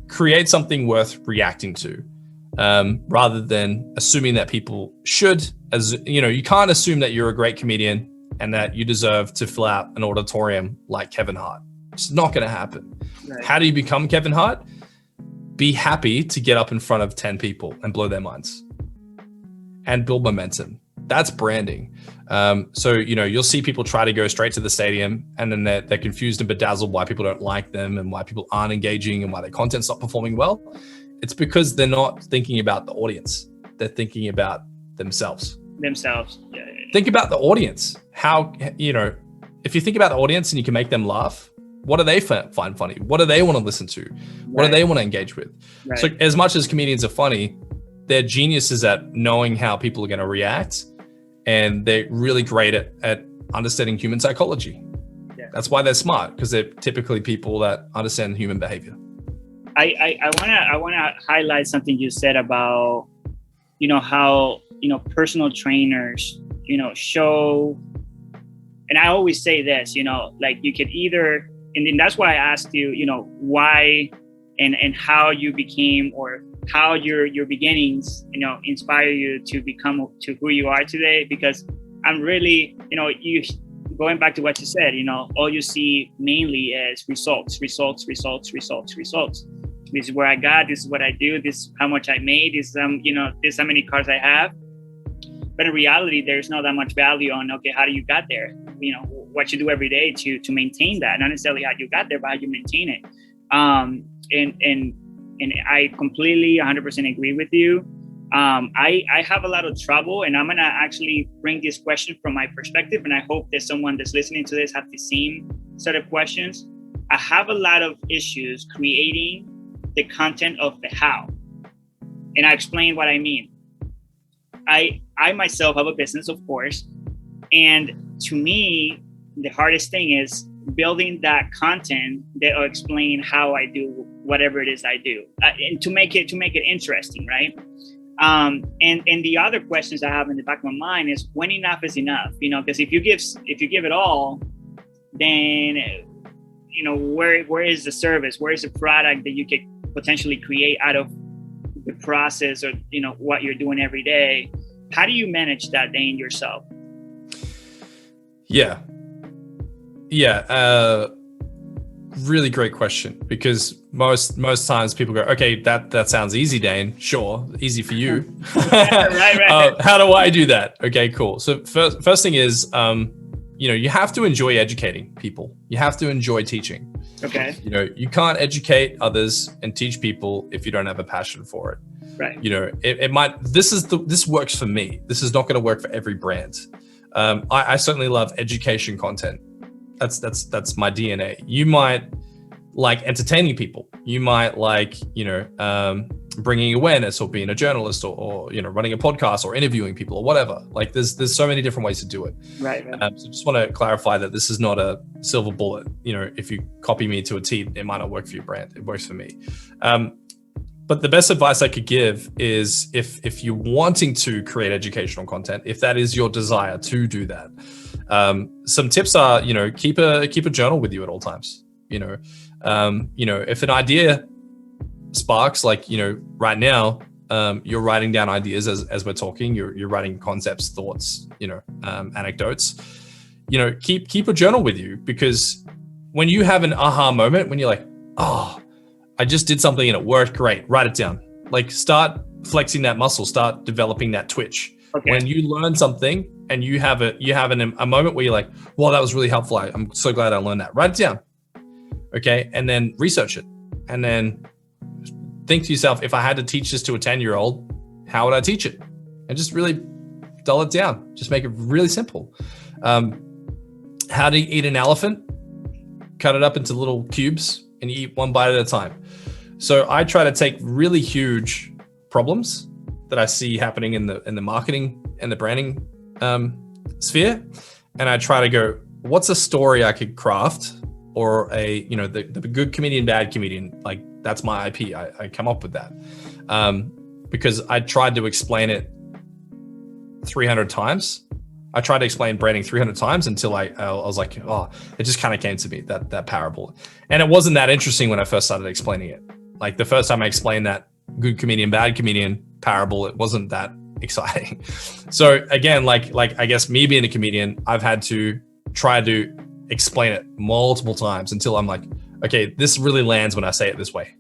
[SPEAKER 1] Create something worth reacting to, rather than assuming that people should. As you know, you can't assume that you're a great comedian and that you deserve to fill out an auditorium like Kevin Hart. It's not going to happen. Right. How do you become Kevin Hart? be happy to get up in front of 10 people and blow their minds and build momentum. That's branding. So, you'll see people try to go straight to the stadium, and then they're confused and bedazzled why people don't like them and why people aren't engaging and why their content's not performing well. It's because they're not thinking about the audience. They're thinking about themselves.
[SPEAKER 2] Yeah.
[SPEAKER 1] Think about the audience. How, if you think about the audience and you can make them laugh, what do they find funny? What do they want to listen to? What do they want to engage with? Right. So as much as comedians are funny, they're geniuses at knowing how people are going to react. And they're really great at understanding human psychology. Yeah. That's why they're smart, because they're typically people that understand human behavior.
[SPEAKER 2] I wanna highlight something you said about, how, personal trainers, show, and I always say this, like you could either, and then that's why I asked you, why and how you became, or how your beginnings, inspire you to become to who you are today. Because I'm really, you going back to what you said, all you see mainly is results. This is where I got, this is what I do, this is how much I made, this is this is how many cars I have. But in reality, there's not that much value on, okay, how do you got there? What you do every day to maintain that, not necessarily how you got there, but how you maintain it. And I completely 100% agree with you. I have a lot of trouble, and I'm going to actually bring this question from my perspective. And I hope that someone that's listening to this have the same set of questions. I have a lot of issues creating the content of the how. And I explain what I mean. I myself have a business, of course. And to me, the hardest thing is building that content that will explain how I do whatever it is I do, and to make it interesting, right? And the other questions I have in the back of my mind is, when enough is enough, because if you give it all, then where is the service, where is the product that you could potentially create out of the process, or what you're doing every day? How do you manage that, Dain, yourself?
[SPEAKER 1] Yeah, really great question, because most times people go, okay, that sounds easy, Dain. Sure, easy for you. right. How do I do that? Okay, cool. So first thing is, you have to enjoy educating people. You have to enjoy teaching.
[SPEAKER 2] Okay.
[SPEAKER 1] You can't educate others and teach people if you don't have a passion for it.
[SPEAKER 2] Right.
[SPEAKER 1] It might. This works for me. This is not going to work for every brand. I certainly love education content. That's my DNA. You might like entertaining people. You might like, bringing awareness, or being a journalist, or running a podcast, or interviewing people, or whatever. Like there's so many different ways to do it.
[SPEAKER 2] Right.
[SPEAKER 1] So just want to clarify that this is not a silver bullet. If you copy me to a T, it might not work for your brand. It works for me. But the best advice I could give is, if you're wanting to create educational content, if that is your desire to do that, some tips are, keep a journal with you at all times. If an idea sparks, like, right now, you're writing down ideas as we're talking, you're writing concepts, thoughts, anecdotes, keep a journal with you, because when you have an aha moment, when you're like, oh, I just did something and it worked great, write it down. Like, start flexing that muscle, start developing that twitch. Okay. When you learn something and you have a moment where you're like, well, that was really helpful, I'm so glad I learned that. Write it down. Okay. And then research it. And then think to yourself, if I had to teach this to a 10-year-old, how would I teach it? And just really dull it down. Just make it really simple. How do you eat an elephant? Cut it up into little cubes and you eat one bite at a time. So I try to take really huge problems that I see happening in the marketing and the branding sphere, and I try to go, what's a story I could craft, or the good comedian, bad comedian, like that's my IP. I come up with that because I tried to explain it 300 times. I tried to explain branding 300 times until I was like, oh, it just kind of came to me, that parable. And it wasn't that interesting when I first started explaining it. Like the first time I explained that good comedian, bad comedian parable, it wasn't that exciting. So again, like I guess me being a comedian, I've had to try to explain it multiple times until I'm like, okay, this really lands when I say it this way.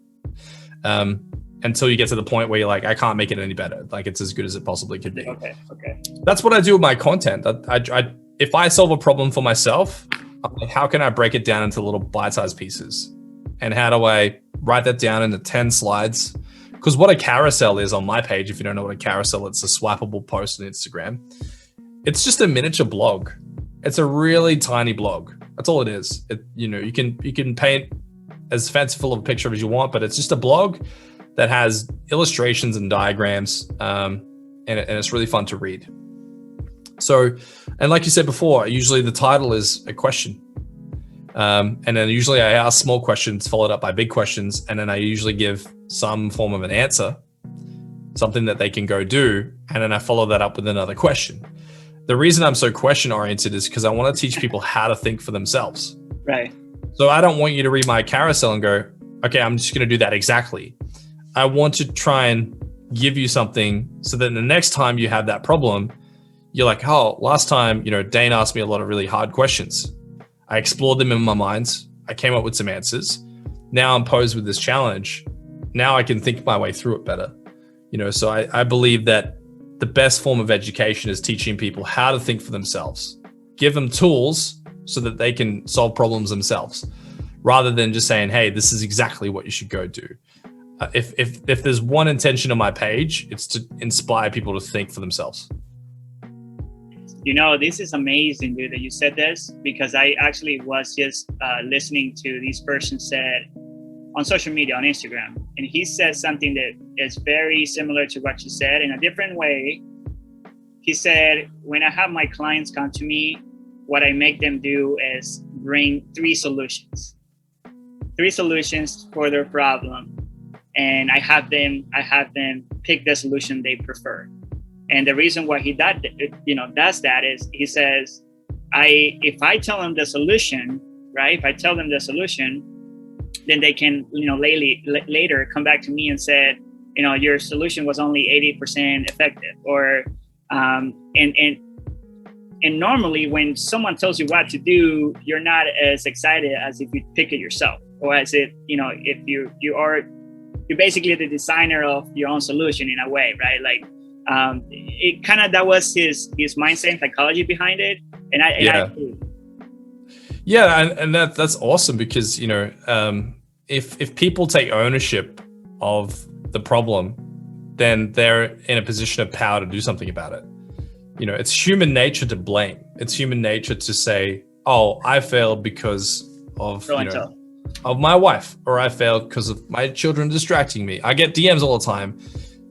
[SPEAKER 1] until you get to the point where you're like, I can't make it any better. Like it's as good as it possibly could be.
[SPEAKER 2] Okay.
[SPEAKER 1] That's what I do with my content. If I solve a problem for myself, I'm like, how can I break it down into little bite-sized pieces? And how do I write that down into 10 slides? Because what a carousel is on my page, if you don't know what a carousel, it's a swipeable post on Instagram. It's just a miniature blog. It's a really tiny blog. That's all it is. You can paint as fanciful of a picture as you want, but it's just a blog that has illustrations and diagrams, and it's really fun to read. So, and like you said before, usually the title is a question. And then usually I ask small questions followed up by big questions. And then I usually give some form of an answer, something that they can go do. And then I follow that up with another question. The reason I'm so question oriented is because I want to teach people how to think for themselves.
[SPEAKER 2] Right.
[SPEAKER 1] So I don't want you to read my carousel and go, okay, I'm just going to do that exactly. I want to try and give you something so that the next time you have that problem, you're like, oh, last time, Dain asked me a lot of really hard questions. I explored them in my mind. I came up with some answers. Now I'm posed with this challenge. Now I can think my way through it better. So I believe that the best form of education is teaching people how to think for themselves. Give them tools so that they can solve problems themselves, rather than just saying, hey, this is exactly what you should go do. If there's one intention on my page, it's to inspire people to think for themselves.
[SPEAKER 2] This is amazing, dude, that you said this, because I actually was just listening to this person said on social media, on Instagram, and he said something that is very similar to what you said in a different way. He said, when I have my clients come to me, what I make them do is bring three solutions for their problem. And I have them pick the solution they prefer. And the reason why he does that is he says, if I tell them the solution, right? If I tell them the solution, then they can, later come back to me and said, your solution was only 80% effective, or and normally when someone tells you what to do, you're not as excited as if you pick it yourself, or as if you're basically the designer of your own solution in a way, right? Like it kind of, that was his mindset and psychology behind it, and
[SPEAKER 1] that's awesome, because if people take ownership of the problem, then they're in a position of power to do something about it. It's human nature to blame. It's human nature to say, oh, I failed because of of my wife, or I failed because of my children distracting me. I get DMs all the time.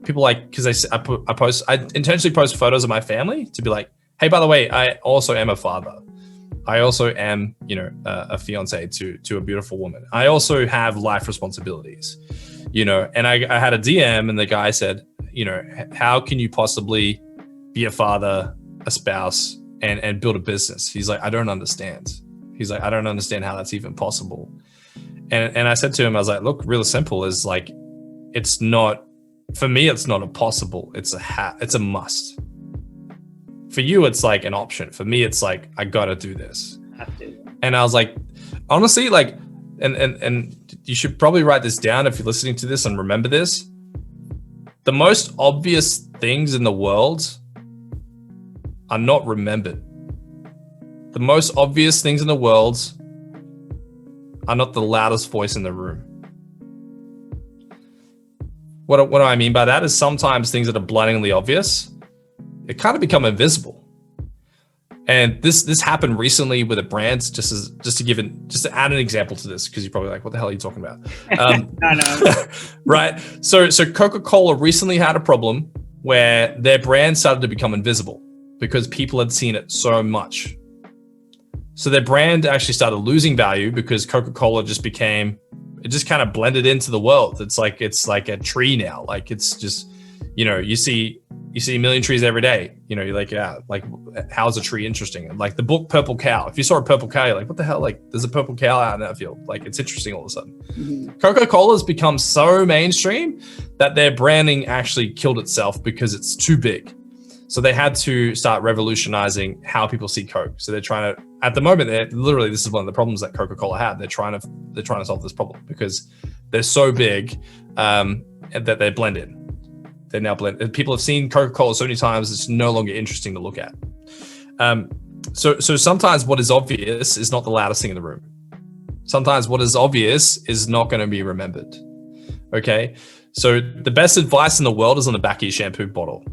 [SPEAKER 1] People because I intentionally post photos of my family to be like, hey, by the way, I also am a father. I also am, a fiance to a beautiful woman. I also have life responsibilities, and I had a DM, and the guy said, how can you possibly be a father, a spouse, and build a business? He's like, I don't understand. He's like, I don't understand how that's even possible. And I said to him, I was like, look, real simple is like, it's not, for me, it's not a possible, it's a must. For you, it's like an option. For me, it's like, I gotta do this. And I was like, honestly, like, and you should probably write this down if you're listening to this and remember this. The most obvious things in the world are not remembered. The most obvious things in the world are not the loudest voice in the room. What do I mean by that is sometimes things that are blindingly obvious, it kind of become invisible. And this happened recently with a brand, just to add an example to this, because you're probably like, what the hell are you talking about?
[SPEAKER 2] No.
[SPEAKER 1] Right. So Coca-Cola recently had a problem where their brand started to become invisible because people had seen it so much. So their brand actually started losing value because Coca-Cola just kind of blended into the world. It's like a tree now. Like it's just, you see a million trees every day. You're like, yeah, like how's a tree interesting? Like the book Purple Cow. If you saw a purple cow, you're like, what the hell? Like there's a purple cow out in that field. Like it's interesting all of a sudden. Mm-hmm. Coca-Cola's become so mainstream that their branding actually killed itself because it's too big. So they had to start revolutionizing how people see Coke. So they're trying to, at the moment, this is one of the problems that Coca-Cola had. They're trying to solve this problem because They're so big that they blend in. They now blend. People have seen Coca-Cola so many times, it's no longer interesting to look at. So sometimes what is obvious is not the loudest thing in the room. Sometimes what is obvious is not going to be remembered. Okay. So the best advice in the world is on the back of your shampoo bottle.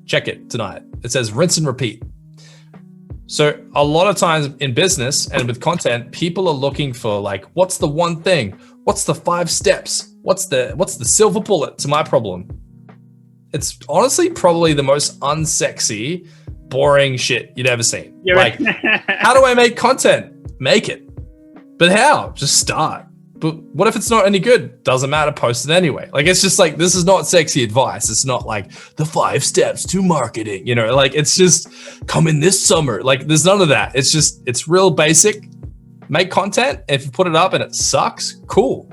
[SPEAKER 1] Check it tonight. It says rinse and repeat. So a lot of times in business and with content, people are looking for like, what's the one thing? What's the 5 steps? What's the silver bullet to my problem? It's honestly probably the most unsexy, boring shit you'd ever seen.
[SPEAKER 2] You're
[SPEAKER 1] like,
[SPEAKER 2] right.
[SPEAKER 1] How do I make content? Make it. But how? Just start. But what if it's not any good? Doesn't matter, post it anyway. Like, it's just like, this is not sexy advice. It's not like the 5 steps to marketing, you know, like it's just come in this summer. Like there's none of that. It's just, it's real basic. Make content. If you put it up and it sucks, cool.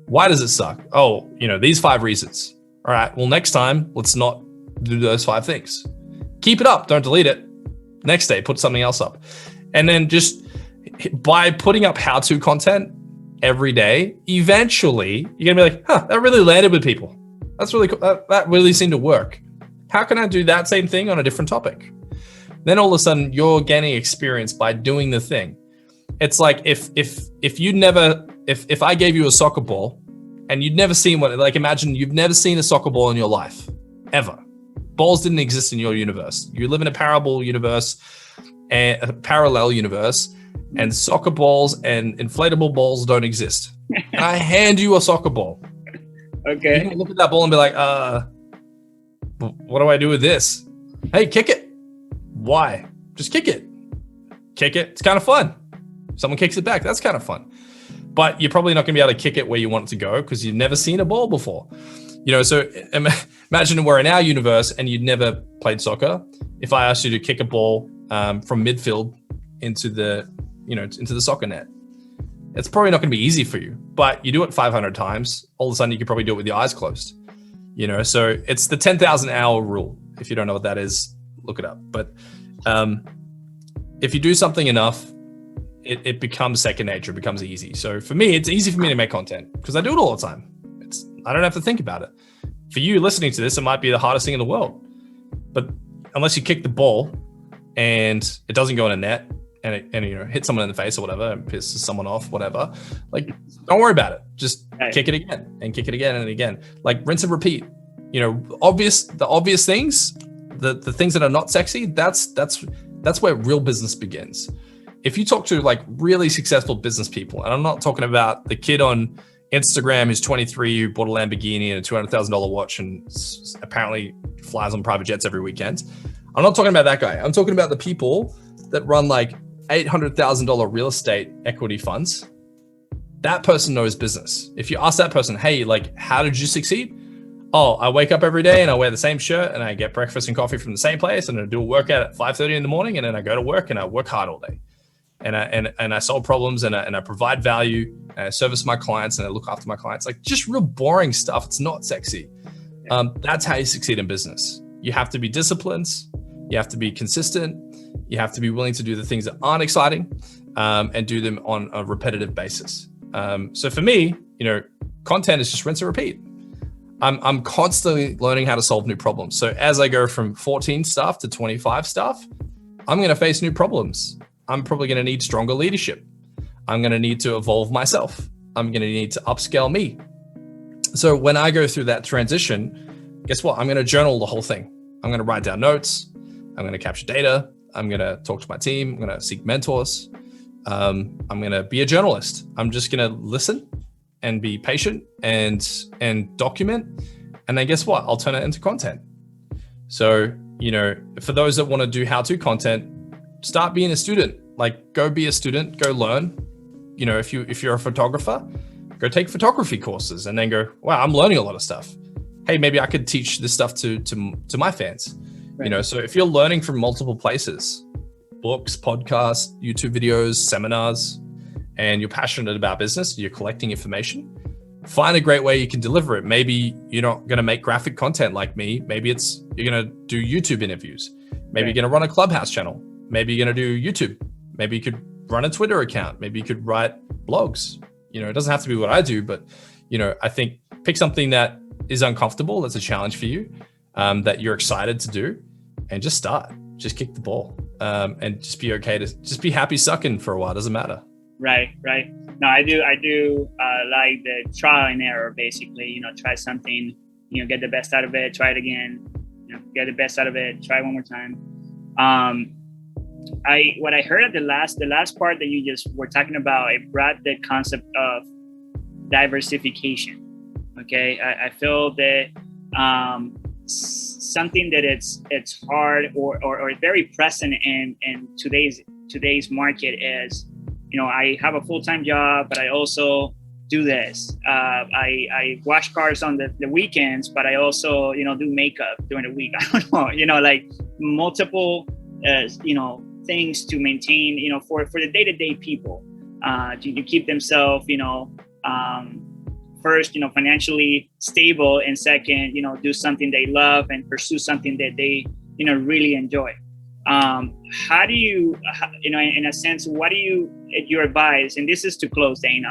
[SPEAKER 1] Why does it suck? Oh, you know, these 5 reasons. All right, well, next time, let's not do those 5 things. Keep it up, don't delete it. Next day, put something else up. And then just by putting up how-to content every day, eventually you're gonna be like, huh, that really landed with people. That's really cool. That really seemed to work. How can I do that same thing on a different topic? Then all of a sudden you're gaining experience by doing the thing. It's like if I gave you a soccer ball and you'd never seen one, like imagine you've never seen a soccer ball in your life, ever. Balls didn't exist in your universe. You live in a parallel universe, and soccer balls and inflatable balls don't exist. And I hand you a soccer ball.
[SPEAKER 2] Okay.
[SPEAKER 1] You can look at that ball and be like, what do I do with this? Hey, kick it. Why? Just kick it. Kick it. It's kind of fun. Someone kicks it back. That's kind of fun. But you're probably not going to be able to kick it where you want it to go because you've never seen a ball before. You know, so imagine we're in our universe and you'd never played soccer. If I asked you to kick a ball from midfield into the soccer net, it's probably not going to be easy for you. But you do it 500 times, all of a sudden you could probably do it with your eyes closed. You know, so it's the 10,000 hour rule. If you don't know what that is, look it up. But if you do something enough, it becomes second nature, it becomes easy. So for me, it's easy for me to make content because I do it all the time. I don't have to think about it. For you listening to this, it might be the hardest thing in the world. But unless you kick the ball and it doesn't go in a net and you know, hit someone in the face or whatever and pisses someone off, whatever, like don't worry about it. Just kick it again and kick it again and again. Like rinse and repeat. You know, the obvious things, the things that are not sexy, that's where real business begins. If you talk to like really successful business people, and I'm not talking about the kid on Instagram who's 23 who bought a Lamborghini and a $200,000 watch and apparently flies on private jets every weekend. I'm not talking about that guy. I'm talking about the people that run like $800,000 real estate equity funds. That person knows business. If you ask that person, hey, like, how did you succeed? Oh, I wake up every day and I wear the same shirt and I get breakfast and coffee from the same place and I do a workout at 5:30 in the morning and then I go to work and I work hard all day. And I solve problems and I provide value and I service my clients and I look after my clients. Like just real boring stuff. It's not sexy. That's how you succeed in business. You have to be disciplined. You have to be consistent. You have to be willing to do the things that aren't exciting and do them on a repetitive basis. So for me, you know, content is just rinse and repeat. I'm constantly learning how to solve new problems. So as I go from 14 stuff to 25 stuff, I'm going to face new problems. I'm probably going to need stronger leadership. I'm going to need to evolve myself. I'm going to need to upscale me. So when I go through that transition, guess what? I'm going to journal the whole thing. I'm going to write down notes. I'm going to capture data. I'm going to talk to my team. I'm going to seek mentors. I'm going to be a journalist. I'm just going to listen and be patient and document. And then guess what? I'll turn it into content. So, you know, for those that want to do how-to content, start being a student. Like go be a student, go learn. You know, if you're a photographer, go take photography courses and then go, wow, I'm learning a lot of stuff. Hey, maybe I could teach this stuff to my fans. Right. You know, so if you're learning from multiple places, books, podcasts, YouTube videos, seminars, and you're passionate about business, you're collecting information, find a great way you can deliver it. Maybe you're not going to make graphic content like me. Maybe you're going to do YouTube interviews. Maybe you're going to run a Clubhouse channel. Maybe you're going to do YouTube. Maybe you could run a Twitter account. Maybe you could write blogs. You know, it doesn't have to be what I do, but I think pick something that is uncomfortable, that's a challenge for you, that you're excited to do, and just start. Just kick the ball, and just be okay to just be happy sucking for a while. Doesn't matter.
[SPEAKER 2] Right. No, I do like the trial and error, basically. Try something, get the best out of it, try it again, get the best out of it, try it one more time. What I heard at the last part that you just were talking about, it brought the concept of diversification. Okay, I feel that something that it's hard or very present in today's market is, I have a full-time job, but I also do this. I wash cars on the weekends, but I also do makeup during the week. I don't know, like multiple things to maintain, for the day-to-day people, to keep themselves, first, financially stable, and second, do something they love and pursue something that they, really enjoy. How do you, in a sense, what do your advice, and this is to close, Dain,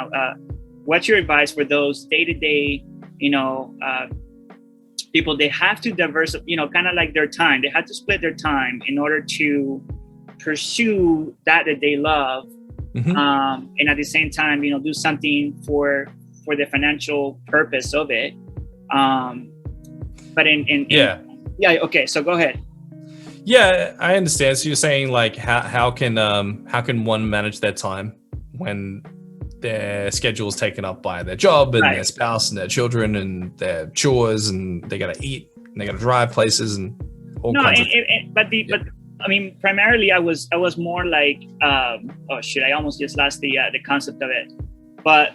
[SPEAKER 2] what's your advice for those day-to-day, people? They have to diversify, kind of like their time. They have to split their time in order to pursue that they love, and at the same time, do something for the financial purpose of it. But okay, so go ahead.
[SPEAKER 1] Yeah, I understand. So you're saying, like, how can one manage their time when their schedule is taken up by their job and their spouse and their children and their chores, and they gotta eat and they gotta drive places and all kinds of things.
[SPEAKER 2] But I mean, primarily I was more like, I almost just lost the concept of it. But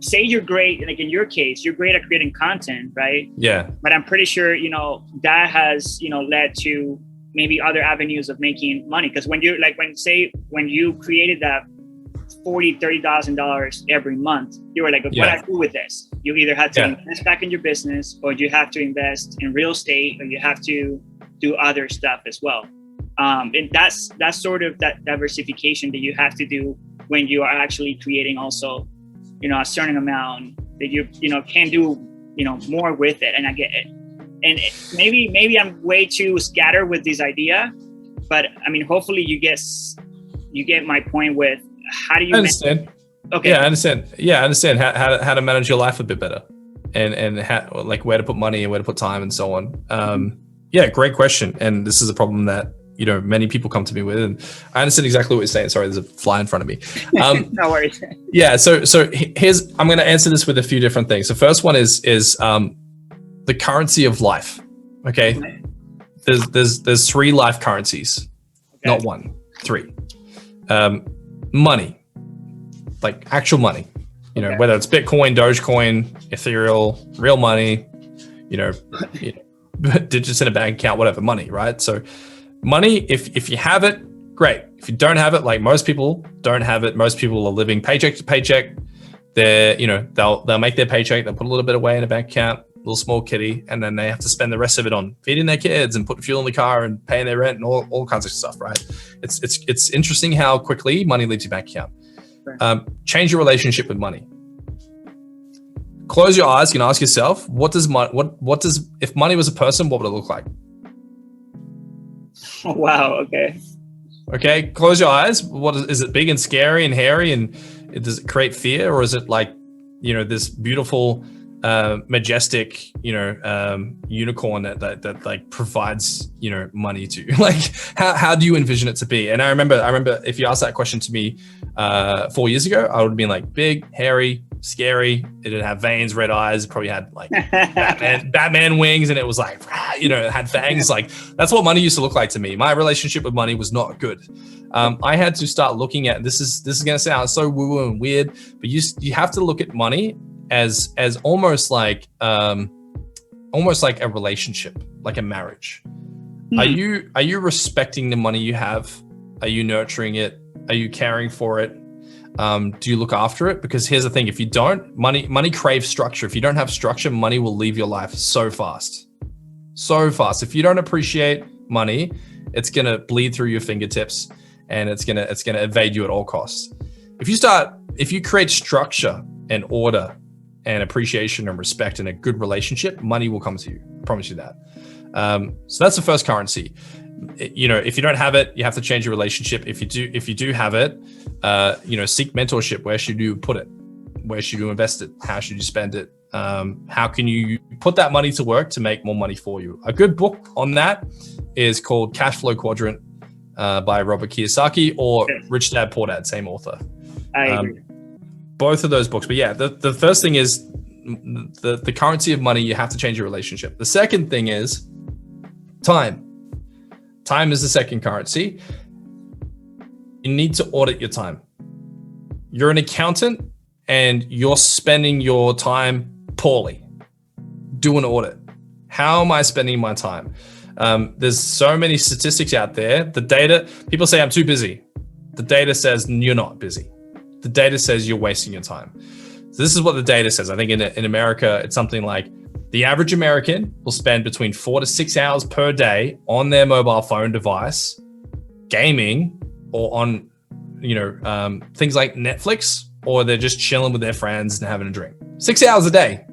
[SPEAKER 2] say you're great, like in your case, you're great at creating content, right? Yeah. But I'm pretty sure, that has, led to maybe other avenues of making money. Because when you created that $30,000 every month, you were like, what do I do with this? You either have to invest back in your business, or you have to invest in real estate, or you have to do other stuff as well. And that's sort of that diversification that you have to do when you are actually creating also, a certain amount that you can do, more with it. And I get it. And maybe I'm way too scattered with this idea, but I mean, hopefully you get my point with how do you
[SPEAKER 1] understand. Okay. Yeah, I understand. Yeah, I understand how to manage your life a bit better, and how, like, where to put money and where to put time and so on. Yeah, great question. And this is a problem that, many people come to me with, and I understand exactly what you're saying. Sorry, there's a fly in front of me.
[SPEAKER 2] No worries.
[SPEAKER 1] Yeah. So I'm going to answer this with a few different things. The first one is the currency of life. Okay. There's three life currencies, not one, three. Money, like actual money, whether it's Bitcoin, Dogecoin, ethereal, real money, digits in a bank account, whatever, money, right? So money, if you have it, great. If you don't have it, like most people don't have it, most people are living paycheck to paycheck. They'll make their paycheck, they'll put a little bit away in a bank account, little small kitty, and then they have to spend the rest of it on feeding their kids and putting fuel in the car and paying their rent and all kinds of stuff, right? It's interesting how quickly money leaves your bank account. Change your relationship with money. Close your eyes, you can ask yourself, if money was a person, what would it look like?
[SPEAKER 2] Oh, wow. Okay.
[SPEAKER 1] Close your eyes. Is it big and scary and hairy, and does it create fear, or is it like, this beautiful, majestic, unicorn that like provides, money to you? Like, how do you envision it to be? And I remember if you asked that question to me 4 years ago, I would have been like, big, hairy, scary. It didn't have veins, red eyes. It probably had like Batman wings, and it was like, it had fangs. Like, that's what money used to look like to me. My relationship with money was not good. I had to start looking at, this is going to sound so woo-woo and weird, but you have to look at money as almost like a relationship, like a marriage. Are you respecting the money you have? Are you nurturing it? Are you caring for it? Do you look after it? Because here's the thing: if you don't, money craves structure. If you don't have structure, money will leave your life so fast. If you don't appreciate money, it's gonna bleed through your fingertips, and it's gonna evade you at all costs. If you create structure and order and appreciation and respect and a good relationship, money will come to you. I promise you that. So that's the first currency. You know, if you don't have it, you have to change your relationship. If you do have it, you know, seek mentorship. Where should you put it? Where should you invest it? How should you spend it? How can you put that money to work to make more money for you? A good book on that is called Cash Flow Quadrant by Robert Kiyosaki, or Rich Dad Poor Dad, same author.
[SPEAKER 2] I agree.
[SPEAKER 1] Both of those books. But yeah, the first thing is the currency of money. You have to change your relationship. The second thing is time. Time is the second currency. You need to audit your time. You're an accountant and you're spending your time poorly. Do an audit. How am I spending my time? There's so many statistics out there. The data, people say I'm too busy. The data says you're not busy. The data says you're wasting your time. So this is what the data says. I think in America, it's something like the average American will spend between 4 to 6 hours per day on their mobile phone device, gaming, or on, things like Netflix, or they're just chilling with their friends and having a drink. 6 hours a day.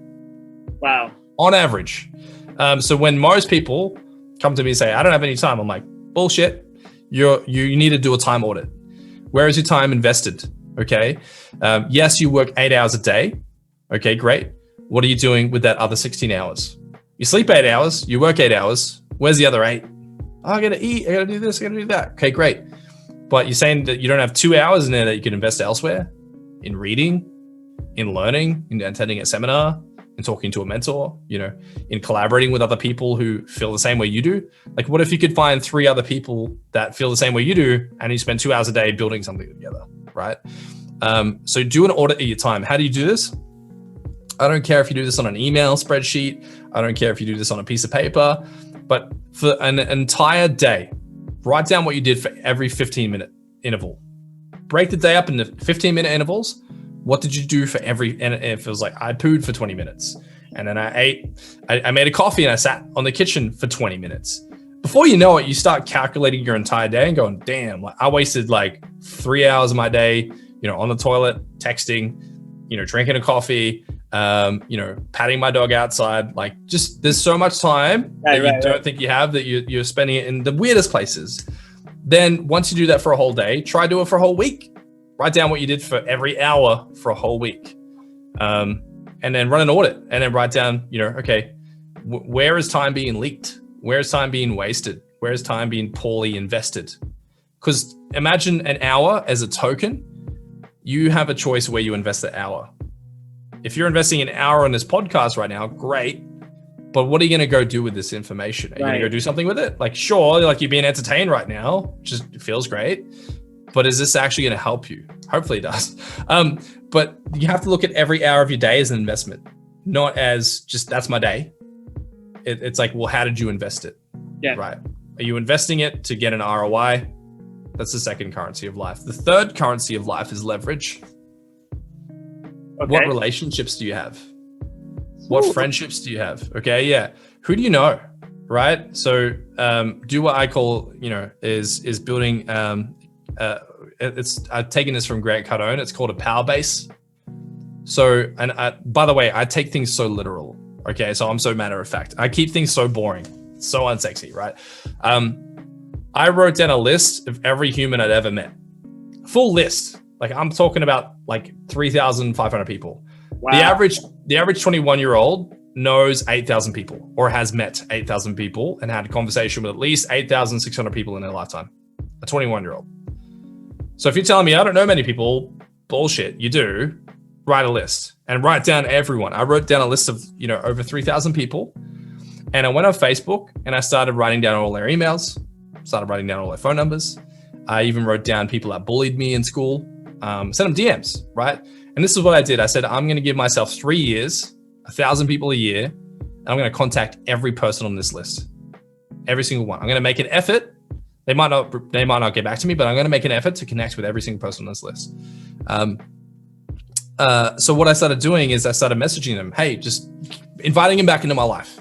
[SPEAKER 2] Wow.
[SPEAKER 1] On average. So when most people come to me and say, I don't have any time, I'm like, bullshit. You need to do a time audit. Where is your time invested? Okay. Yes, you work 8 hours a day. Okay, great. What are you doing with that other 16 hours? You sleep 8 hours, you work 8 hours. Where's the other 8? Oh, I gotta eat, I gotta do this, I gotta do that. Okay, great. But you're saying that you don't have 2 hours in there that you can invest elsewhere? In reading, in learning, in attending a seminar, in talking to a mentor, in collaborating with other people who feel the same way you do. Like, what if you could find 3 other people that feel the same way you do, and you spend 2 hours a day building something together, right? So do an audit of your time. How do you do this? I don't care if you do this on an email spreadsheet. I don't care if you do this on a piece of paper, but for an entire day, write down what you did for every 15-minute interval. Break the day up into 15-minute intervals. What did you do for every, and if it was like, I pooed for 20 minutes, and then I made a coffee and I sat on the kitchen for 20 minutes. Before you know it, you start calculating your entire day and going, damn, I wasted like 3 hours of my day, on the toilet, texting, drinking a coffee, patting my dog outside. Like, just, there's so much time that you don't think you have, that you're spending it in the weirdest places. Then once you do that for a whole day, try do it for a whole week. Write down what you did for every hour for a whole week. And then run an audit, and then write down, okay, where is time being leaked? Where is time being wasted? Where is time being poorly invested? Because imagine an hour as a token. You have a choice where you invest the hour. If you're investing an hour on this podcast right now, great. But what are you going to go do with this information? Are you going to go do something with it? Like, sure, like you're being entertained right now, just feels great. But is this actually going to help you? Hopefully it does. But you have to look at every hour of your day as an investment, not as just, that's my day. It's like, well, how did you invest it?
[SPEAKER 2] Yeah.
[SPEAKER 1] Right. Are you investing it to get an ROI? That's the second currency of life. The third currency of life is leverage. Okay. What relationships do you have? What friendships do you have? Okay, yeah. Who do you know? Right. So do what I call, is building. I've taken this from Grant Cardone. It's called a power base. So, and by the way, I take things so literal. Okay, so I'm so matter of fact. I keep things so boring, so unsexy, right? I wrote down a list of every human I'd ever met. Full list. Like, I'm talking about like 3,500 people. Wow. The average 21-year-old knows 8,000 people, or has met 8,000 people and had a conversation with at least 8,600 people in their lifetime. A 21-year-old. So if you're telling me I don't know many people, bullshit, you do. Write a list and write down everyone. I wrote down a list of, over 3,000 people, and I went on Facebook and I started writing down all their emails, started writing down all their phone numbers. I even wrote down people that bullied me in school, sent them DMs, right? And this is what I did. I said, I'm going to give myself 3 years, 1,000 people a year, and I'm going to contact every person on this list, every single one. I'm going to make an effort. They might not get back to me, but I'm going to make an effort to connect with every single person on this list. So what I started doing is I started messaging them, hey, just inviting them back into my life.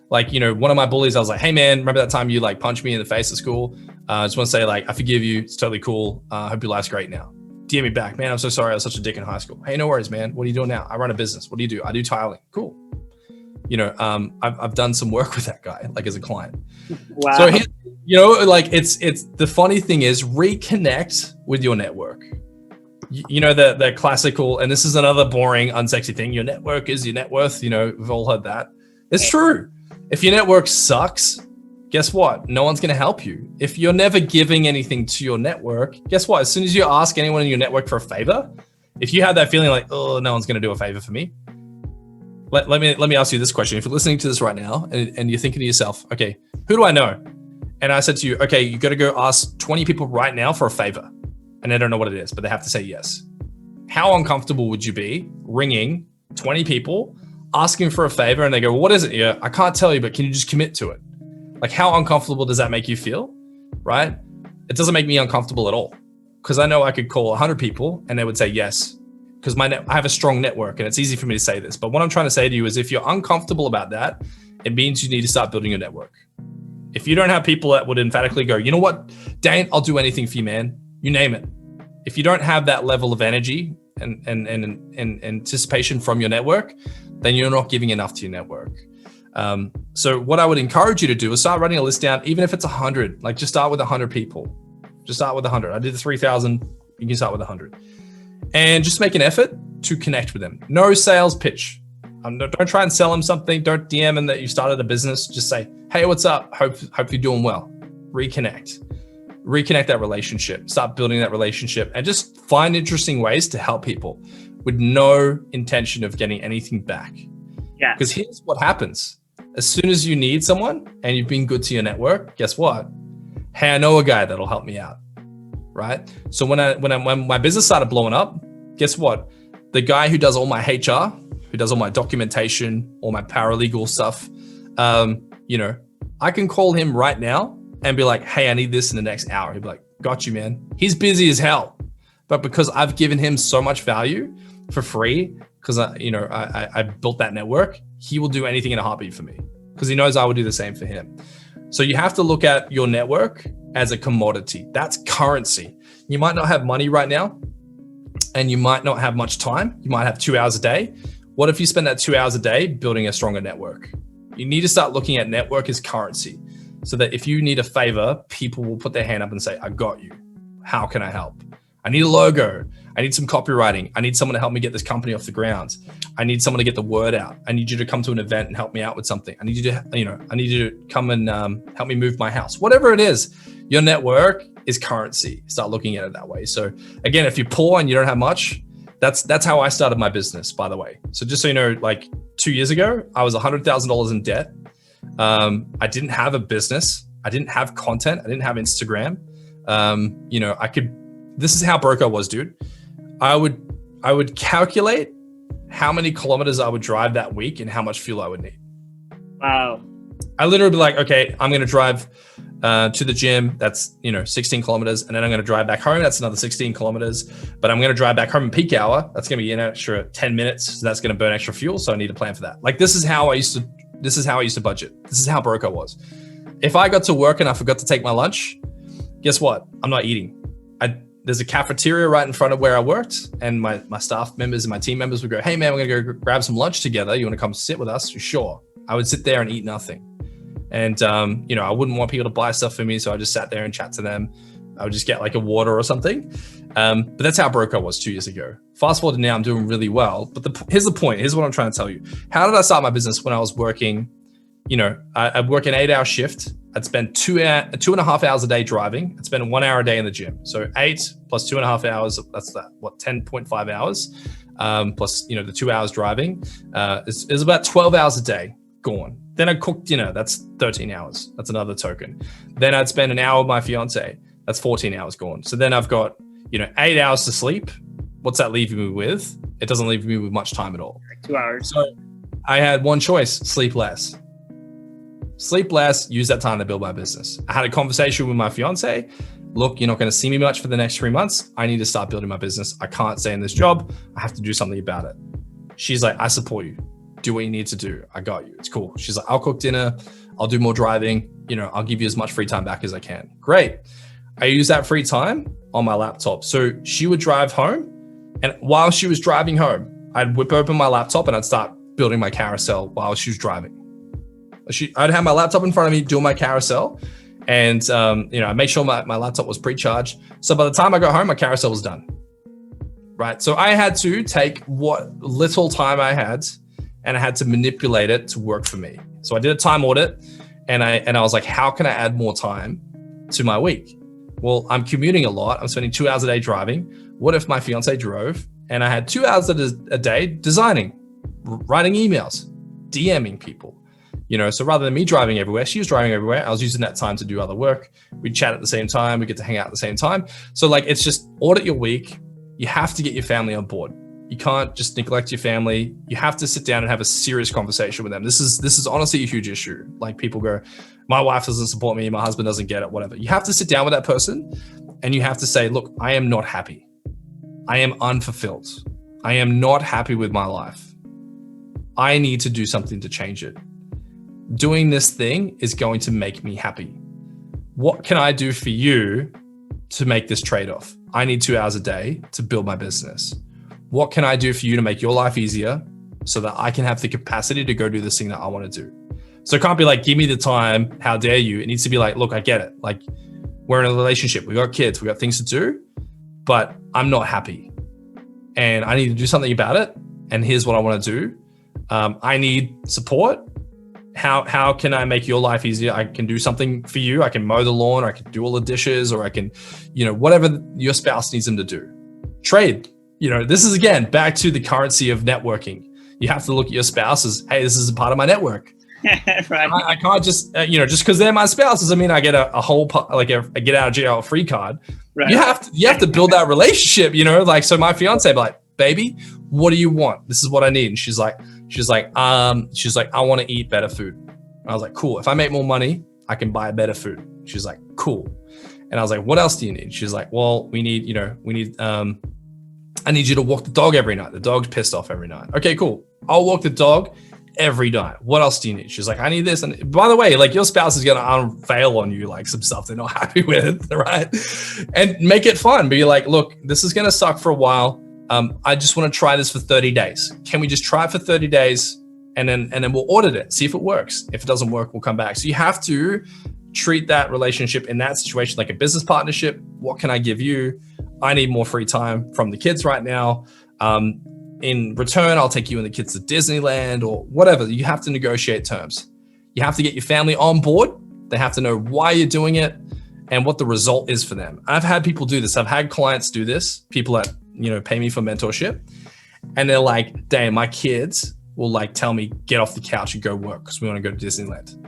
[SPEAKER 1] Like, one of my bullies, I was like, hey man, remember that time you like punched me in the face at school? I just want to say, like, I forgive you. It's totally cool. I hope your life's great now. DM me back, man, I'm so sorry, I was such a dick in high school. Hey, no worries, man. What are you doing now? I run a business. What do you do? I do tiling. Cool. You know, I've done some work with that guy, like as a client.
[SPEAKER 2] Wow.
[SPEAKER 1] So, you know, like it's the funny thing is reconnect with your network. You know, the classical, and this is another boring, unsexy thing. Your network is your net worth. You know, we've all heard that. It's true. If your network sucks, guess what? No one's going to help you. If you're never giving anything to your network, guess what? As soon as you ask anyone in your network for a favor, if you have that feeling like, oh, no one's going to do a favor for me. Let me ask you this question. If you're listening to this right now and you're thinking to yourself, okay, who do I know? And I said to you, okay, you got to go ask 20 people right now for a favor. And they don't know what it is, but they have to say yes. How uncomfortable would you be ringing 20 people, asking for a favor, and they go, well, what is it? Yeah, I can't tell you, but can you just commit to it? Like, how uncomfortable does that make you feel, right? It doesn't make me uncomfortable at all, because I know I could call 100 people and they would say yes, because I have a strong network, and it's easy for me to say this. But what I'm trying to say to you is, if you're uncomfortable about that, it means you need to start building your network. If you don't have people that would emphatically go, you know what, Dain, I'll do anything for you, man. You name it. If you don't have that level of energy and anticipation from your network, then you're not giving enough to your network. So what I would encourage you to do is start writing a list down, even if it's 100. Like, just start with 100 people. Just start with 100. I did the 3,000. You can start with 100, and just make an effort to connect with them. No sales pitch. Don't try and sell them something. Don't DM them that you started a business. Just say, hey, what's up? Hope you're doing well. Reconnect that relationship. Start building that relationship, and just find interesting ways to help people with no intention of getting anything back.
[SPEAKER 2] Yeah.
[SPEAKER 1] Because here's what happens. As soon as you need someone and you've been good to your network, guess what? Hey, I know a guy that'll help me out, right? So when my business started blowing up, guess what? The guy who does all my HR, who does all my documentation, all my paralegal stuff, you know, I can call him right now and be like, hey, I need this in the next hour. He'd be like, got you, man. He's busy as hell. But because I've given him so much value for free, because I built that network, he will do anything in a heartbeat for me, because he knows I would do the same for him. So you have to look at your network as a commodity. That's currency. You might not have money right now, and you might not have much time. You might have 2 hours a day. What if you spend that 2 hours a day building a stronger network? You need to start looking at network as currency, so that if you need a favor, people will put their hand up and say, I got you. How can I help? I need a logo. I need some copywriting. I need someone to help me get this company off the ground. I need someone to get the word out. I need you to come to an event and help me out with something. I need you to come and help me move my house. Whatever it is, your network is currency. Start looking at it that way. So again, if you're poor and you don't have much, that's how I started my business, by the way. So just so you know, like 2 years ago, I was $100,000 in debt. I didn't have a business. I didn't have content. I didn't have Instagram. This is how broke I was, dude. I would calculate how many kilometers I would drive that week and how much fuel I would need.
[SPEAKER 2] Wow.
[SPEAKER 1] I literally be like, okay, I'm going to drive to the gym. That's, 16 kilometers. And then I'm going to drive back home. That's another 16 kilometers. But I'm going to drive back home in peak hour. That's going to be an extra 10 minutes. So that's going to burn extra fuel. So I need to plan for that. Like, this is how I used to budget. This is how broke I was. If I got to work and I forgot to take my lunch, guess what? I'm not eating. There's a cafeteria right in front of where I worked, and my staff members and my team members would go, hey man, we're gonna go grab some lunch together. You wanna come sit with us? Sure. I would sit there and eat nothing. And I wouldn't want people to buy stuff for me, so I just sat there and chat to them. I would just get like a water or something. But that's how broke I was 2 years ago. Fast forward to now, I'm doing really well. But here's the point. Here's what I'm trying to tell you. How did I start my business when I was working? I'd work an 8-hour shift. I'd spend 2.5 hours a day driving. I'd spend 1 hour a day in the gym. So 8 plus 2.5 hours, that's 10.5 hours, plus, the 2 hours driving, is about 12 hours a day gone. Then I'd cook dinner. That's 13 hours. That's another token. Then I'd spend an hour with my fiance. That's 14 hours gone. So then I've got, 8 hours to sleep. What's that leaving me with? It doesn't leave me with much time at all.
[SPEAKER 2] 2 hours.
[SPEAKER 1] So I had one choice: sleep less. Sleep less, use that time to build my business. I had a conversation with my fiance. Look, you're not going to see me much for the next 3 months. I need to start building my business. I can't stay in this job. I have to do something about it. She's like, I support you. Do what you need to do. I got you. It's cool. She's like, I'll cook dinner. I'll do more driving. I'll give you as much free time back as I can. Great. I use that free time on my laptop. So she would drive home, and while she was driving home, I'd whip open my laptop and I'd start building my carousel while she was driving. I'd have my laptop in front of me doing my carousel, and I make sure my laptop was pre-charged. So by the time I got home, my carousel was done. Right. So I had to take what little time I had, and I had to manipulate it to work for me. So I did a time audit, and I was like, how can I add more time to my week? Well, I'm commuting a lot. I'm spending 2 hours a day driving. What if my fiance drove and I had 2 hours a day designing, writing emails, DMing people? So rather than me driving everywhere, she was driving everywhere. I was using that time to do other work. We'd chat at the same time. We get to hang out at the same time. So like, it's just audit your week. You have to get your family on board. You can't just neglect your family. You have to sit down and have a serious conversation with them. This is honestly a huge issue. Like, people go, my wife doesn't support me, my husband doesn't get it, whatever. You have to sit down with that person and you have to say, look, I am not happy. I am unfulfilled. I am not happy with my life. I need to do something to change it. Doing this thing is going to make me happy. What can I do for you to make this trade-off? I need 2 hours a day to build my business. What can I do for you to make your life easier so that I can have the capacity to go do this thing that I want to do? So it can't be like, give me the time, how dare you? It needs to be like, look, I get it. Like, we're in a relationship, we got kids, we got things to do, but I'm not happy and I need to do something about it. And here's what I want to do. I need support. How can I make your life easier? I can do something for you. I can mow the lawn, or I can do all the dishes, or I can, whatever your spouse needs them to do. Trade. This is, again, back to the currency of networking. You have to look at your spouse as, hey, this is a part of my network.
[SPEAKER 2] Right.
[SPEAKER 1] I can't just, just because they're my spouse doesn't mean I get a whole, like a get out of jail free card.
[SPEAKER 2] Right.
[SPEAKER 1] You have to build that relationship, like, so my fiance be like, baby, what do you want? This is what I need. And she's like, I want to eat better food. And I was like, cool. If I make more money, I can buy better food. She's like, cool. And I was like, what else do you need? She's like, well, I need you to walk the dog every night. The dog's pissed off every night. Okay, cool. I'll walk the dog every night. What else do you need? She's like, I need this. And by the way, like, your spouse is going to unveil on you like some stuff they're not happy with, right? And make it fun. Be like, look, this is going to suck for a while. I just want to try this for 30 days. Can we just try it for 30 days and then we'll audit it, see if it works. If it doesn't work, we'll come back. So you have to treat that relationship in that situation like a business partnership. What can I give you? I need more free time from the kids right now. In return, I'll take you and the kids to Disneyland or whatever. You have to negotiate terms. You have to get your family on board. They have to know why you're doing it and what the result is for them. I've had people do this. I've had clients do this, people that, pay me for mentorship. And they're like, Dain, my kids will like tell me, get off the couch and go work because we want to go to Disneyland.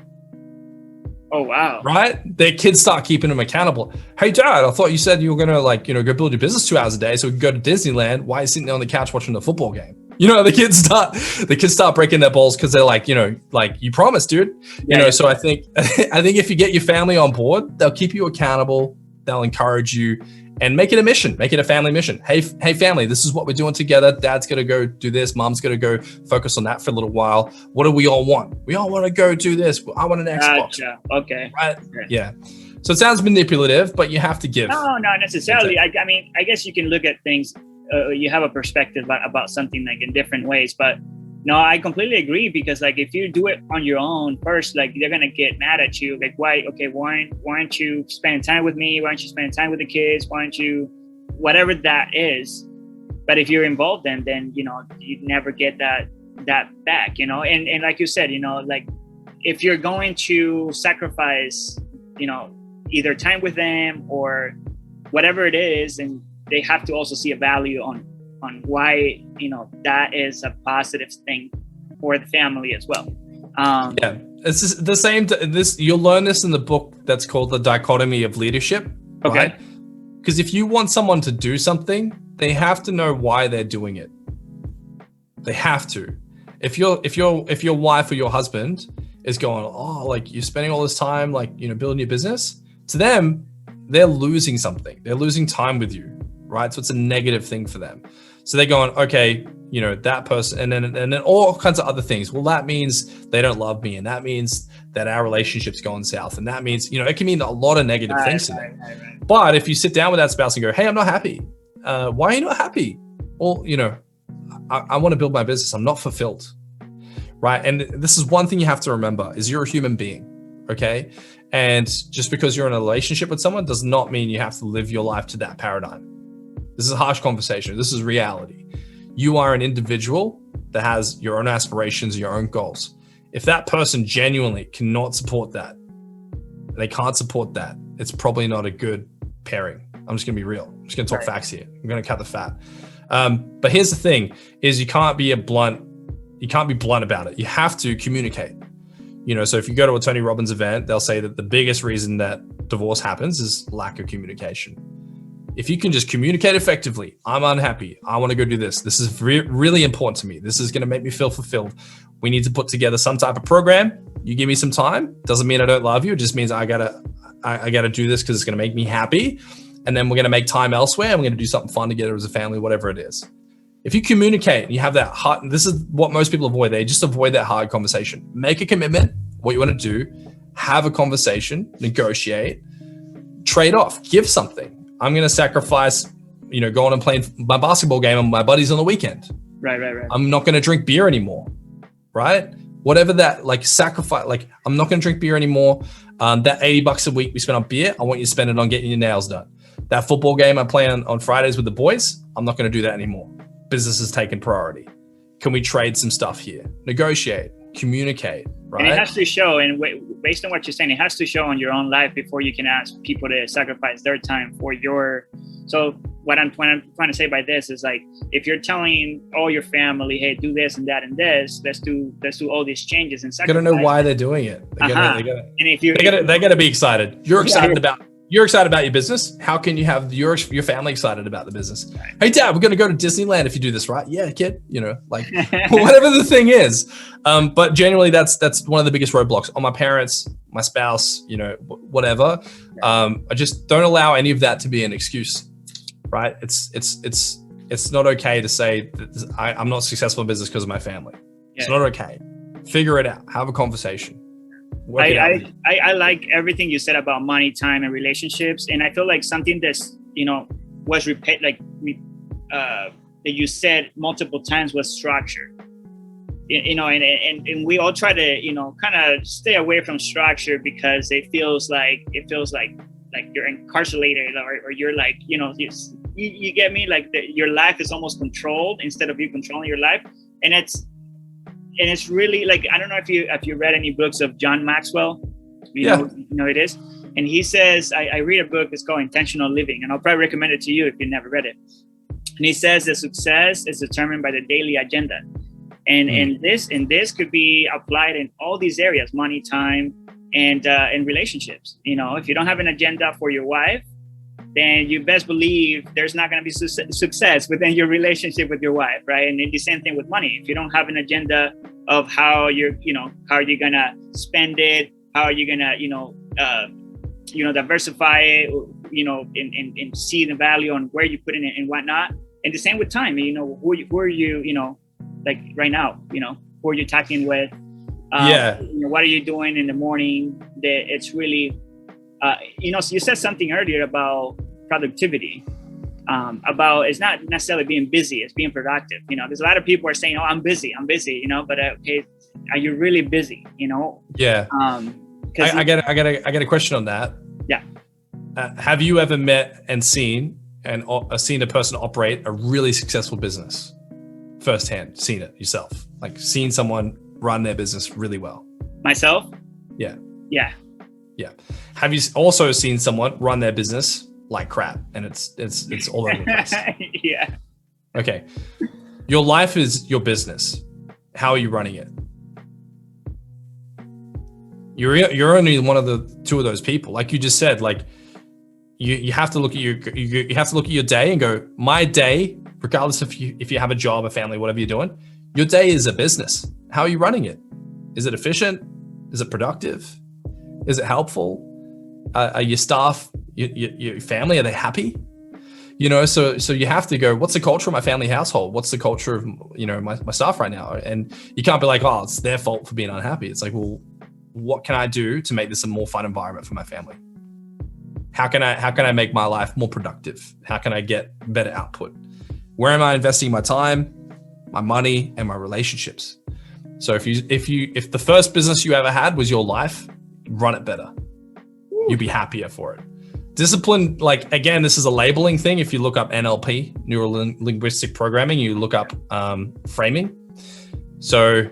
[SPEAKER 2] Oh, wow.
[SPEAKER 1] Right? Their kids start keeping them accountable. Hey, Dad, I thought you said you were going to go build your business 2 hours a day so we could go to Disneyland. Why are you sitting there on the couch watching the football game? The kids start breaking their balls because they're like, like, you promised, dude. So I think if you get your family on board, they'll keep you accountable. They'll encourage you and make it a mission, make it a family mission. Hey, family, this is what we're doing together. Dad's going to go do this. Mom's going to go focus on that for a little while. What do we all want? We all want to go do this. I want an Xbox.
[SPEAKER 2] Gotcha. Okay.
[SPEAKER 1] Right. Yeah. So it sounds manipulative, but you have to give.
[SPEAKER 2] No, not necessarily. I mean, I guess you can look at things. You have a perspective about something like in different ways, but no, I completely agree because like if you do it on your own first, like they're gonna get mad at you. Like why aren't you spending time with me? Why aren't you spending time with the kids? Why aren't you whatever that is? But if you're involved then you never get that back, and like you said, like if you're going to sacrifice, either time with them or whatever it is, and they have to also see a value on why that is a positive thing for the family as well.
[SPEAKER 1] Yeah, it's just the same. You'll learn this in the book that's called The Dichotomy of Leadership.
[SPEAKER 2] Okay.
[SPEAKER 1] Right? Because if you want someone to do something, they have to know why they're doing it. They have to. If your wife or your husband is going, oh, like you're spending all this time, like building your business, to them, they're losing something. They're losing time with you, right? So it's a negative thing for them. So they're going, okay, that person, and then all kinds of other things. Well, that means they don't love me, and that means that our relationship's going south, and that means, it can mean a lot of negative things to them. Right. But if you sit down with that spouse and go, hey, I'm not happy. Why are you not happy? Well, I want to build my business. I'm not fulfilled. Right. And this is one thing you have to remember is you're a human being. Okay. And just because you're in a relationship with someone does not mean you have to live your life to that paradigm. This is a harsh conversation. This is reality. You are an individual that has your own aspirations, your own goals. If that person genuinely cannot support that, they can't support that, it's probably not a good pairing. I'm just going to be real. I'm just going to talk facts here. I'm going to cut the fat. But here's the thing is you can't be blunt about it. You have to communicate. So if you go to a Tony Robbins event, they'll say that the biggest reason that divorce happens is lack of communication. If you can just communicate effectively, I'm unhappy. I want to go do this. This is really important to me. This is going to make me feel fulfilled. We need to put together some type of program. You give me some time. Doesn't mean I don't love you. It just means I gotta do this because it's going to make me happy. And then we're going to make time elsewhere. And we're going to do something fun together as a family, whatever it is. If you communicate and you have that hard, this is what most people avoid. They just avoid that hard conversation. Make a commitment, what you want to do, have a conversation, negotiate, trade off, give something. I'm going to sacrifice, going and playing my basketball game with my buddies on the weekend.
[SPEAKER 2] Right.
[SPEAKER 1] I'm not going to drink beer anymore. Right. Whatever that sacrifice, I'm not going to drink beer anymore. That $80 a week we spend on beer, I want you to spend it on getting your nails done. That football game I play on Fridays with the boys, I'm not going to do that anymore. Business has taken priority. Can we trade some stuff here? Negotiate, communicate, right?
[SPEAKER 2] And it has to show, and based on what you're saying, it has to show on your own life before you can ask people to sacrifice their time for your. So what I'm trying to say by this is if you're telling all your family, hey, do this and that and this, let's do all these changes and sacrifice.
[SPEAKER 1] You gotta know why they're doing it. They gotta be excited. You're excited about your business. How can you have your family excited about the business? Right. Hey, Dad, we're going to go to Disneyland if you do this, right? Yeah, kid. Whatever the thing is. But generally, that's one of the biggest roadblocks on my parents, my spouse. Whatever. I just don't allow any of that to be an excuse, right? It's not okay to say that I'm not successful in business because of my family. Yeah. It's not okay. Figure it out. Have a conversation.
[SPEAKER 2] I like everything you said about money, time, and relationships, and I feel like something that's was repeated, that you said multiple times was structure. And we all try to kind of stay away from structure because it feels like you're incarcerated or you're you get me, your life is almost controlled instead of you controlling your life, and it's really I don't know if you read any books of John Maxwell. You know it is. And he says, I read a book, it's called Intentional Living, and I'll probably recommend it to you if you never read it. And he says that success is determined by the daily agenda. And this could be applied in all these areas, money, time, and relationships. If you don't have an agenda for your wife, then you best believe there's not going to be success within your relationship with your wife, right? And the same thing with money. If you don't have an agenda of how you're going to spend it, how are you going to, diversify it, and see the value on where you put it and whatnot. And the same with time. Who are you, right now, who are you talking with? What are you doing in the morning? That it's really, you said something earlier about productivity, about it's not necessarily being busy, it's being productive. There's a lot of people are saying, oh, I'm busy, but okay, are you really busy?
[SPEAKER 1] Yeah. I got a question on that.
[SPEAKER 2] Yeah.
[SPEAKER 1] Have you ever met and seen a person operate a really successful business firsthand? Seen it yourself, seen someone run their business really well?
[SPEAKER 2] Myself?
[SPEAKER 1] Yeah.
[SPEAKER 2] Yeah.
[SPEAKER 1] Yeah. Have you also seen someone run their business like crap and it's all over the place?
[SPEAKER 2] Yeah.
[SPEAKER 1] Okay. Your life is your business. How are you running it? You're only one of the two of those people. Like you just said, you have to look at you have to look at your day and go, my day, regardless if you have a job, a family, whatever you're doing, your day is a business. How are you running it? Is it efficient? Is it productive? Is it helpful? Are your staff, your family, are they happy? So you have to go, what's the culture of my family household? What's the culture of, my staff right now? And you can't be like, oh, it's their fault for being unhappy. It's like, well, what can I do to make this a more fun environment for my family? How can I make my life more productive? How can I get better output? Where am I investing my time, my money, and my relationships? So if the first business you ever had was your life, run it better. You'll be happier for it. Discipline, like, again, this is a labeling thing. If you look up NLP, neuro linguistic programming, you look up framing. So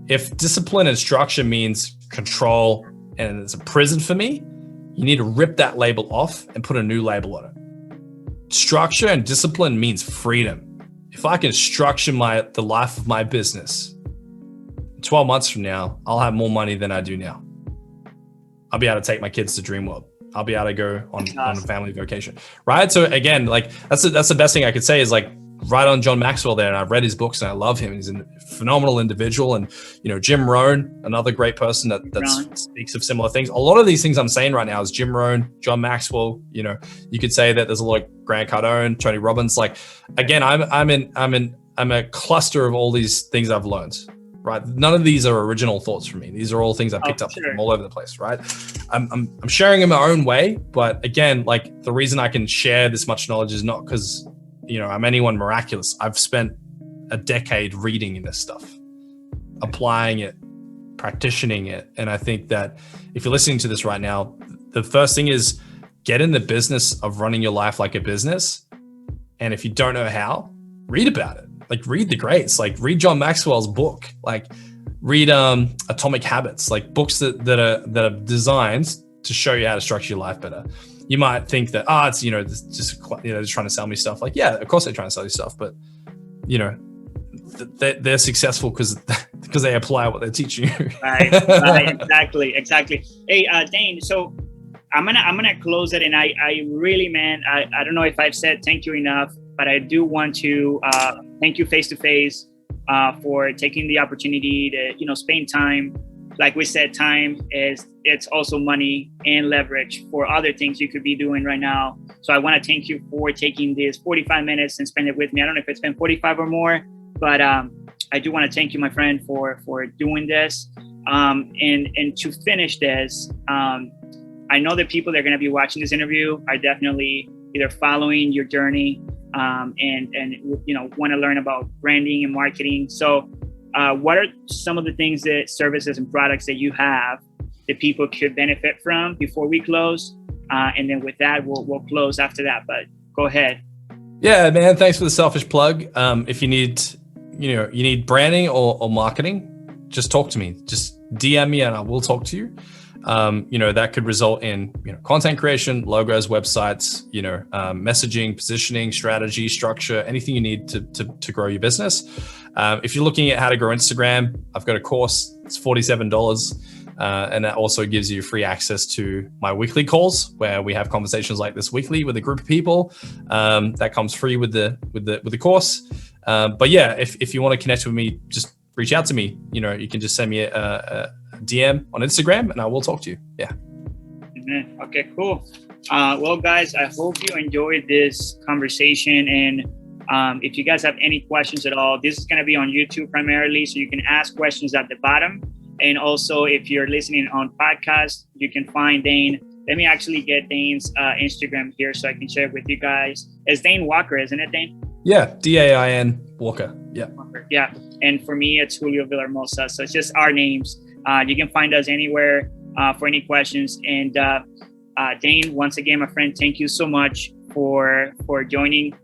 [SPEAKER 1] if discipline and structure means control and it's a prison for me, you need to rip that label off and put a new label on it. Structure and discipline means freedom. If I can structure the life of my business, 12 months from now, I'll have more money than I do now. I'll be able to take my kids to Dreamworld. I'll be able to go on a family vacation, right? So again, like that's the best thing I could say is like right on John Maxwell there. And I've read his books and I love him. He's a phenomenal individual. And, Jim Rohn, another great person that speaks of similar things. A lot of these things I'm saying right now is Jim Rohn, John Maxwell, you could say that there's a lot of Grant Cardone, Tony Robbins. Like, again, I'm a cluster of all these things I've learned. Right. None of these are original thoughts from me. These are all things I picked up from all over the place. Right. I'm sharing in my own way. But again, like the reason I can share this much knowledge is not because, I'm anyone miraculous. I've spent a decade reading this stuff, applying it, practicing it. And I think that if you're listening to this right now, the first thing is get in the business of running your life like a business. And if you don't know how, read about it. Like read the greats, like read John Maxwell's book, like read Atomic Habits, like books that are designed to show you how to structure your life better. You might think that, it's, just trying to sell me stuff. Like, yeah, of course they're trying to sell you stuff, but they're successful because they apply what they're teaching you.
[SPEAKER 2] Right, exactly. Hey, Dain, so I'm gonna close it, and I really, man, I don't know if I've said thank you enough, but I do want to thank you face to face for taking the opportunity to spend time. Like we said, time it's also money and leverage for other things you could be doing right now. So I want to thank you for taking this 45 minutes and spend it with me. I don't know if it's been 45 or more, but I do want to thank you, my friend, for doing this. And to finish this, I know that people that are going to be watching this interview are definitely either following your journey and want to learn about branding and marketing. So what are some of the things that services and products that you have that people could benefit from before we close? And then with that, we'll close after that, but go ahead.
[SPEAKER 1] Yeah, man. Thanks for the selfish plug. If you need branding or marketing, just talk to me. Just DM me and I will talk to you. That could result in, content creation, logos, websites, messaging, positioning, strategy, structure, anything you need to grow your business. If you're looking at how to grow Instagram, I've got a course. It's $47. And that also gives you free access to my weekly calls where we have conversations like this weekly with a group of people. That comes free with the course. But yeah, if you want to connect with me, just reach out to me. You can just send me a DM on Instagram and I will talk to you. Yeah.
[SPEAKER 2] Okay, cool. Well, guys, I hope you enjoyed this conversation. And if you guys have any questions at all, this is going to be on YouTube primarily. So you can ask questions at the bottom. And also, if you're listening on podcast, you can find Dain. Let me actually get Dain's Instagram here so I can share it with you guys. It's Dain Walker, isn't it, Dain?
[SPEAKER 1] Yeah, Dain Walker. Yeah.
[SPEAKER 2] Yeah. And for me, it's Julio Villahermosa. So it's just our names. You can find us anywhere for any questions. And Dain, once again, my friend, thank you so much for joining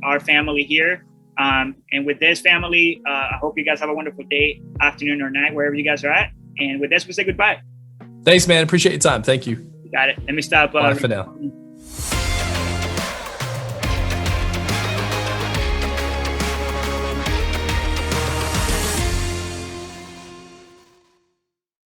[SPEAKER 2] our family here. And with this family, I hope you guys have a wonderful day, afternoon, or night, wherever you guys are at. And with this, we say goodbye.
[SPEAKER 1] Thanks, man. Appreciate your time. Thank you.
[SPEAKER 2] Got it. Let me stop.
[SPEAKER 1] Bye for now.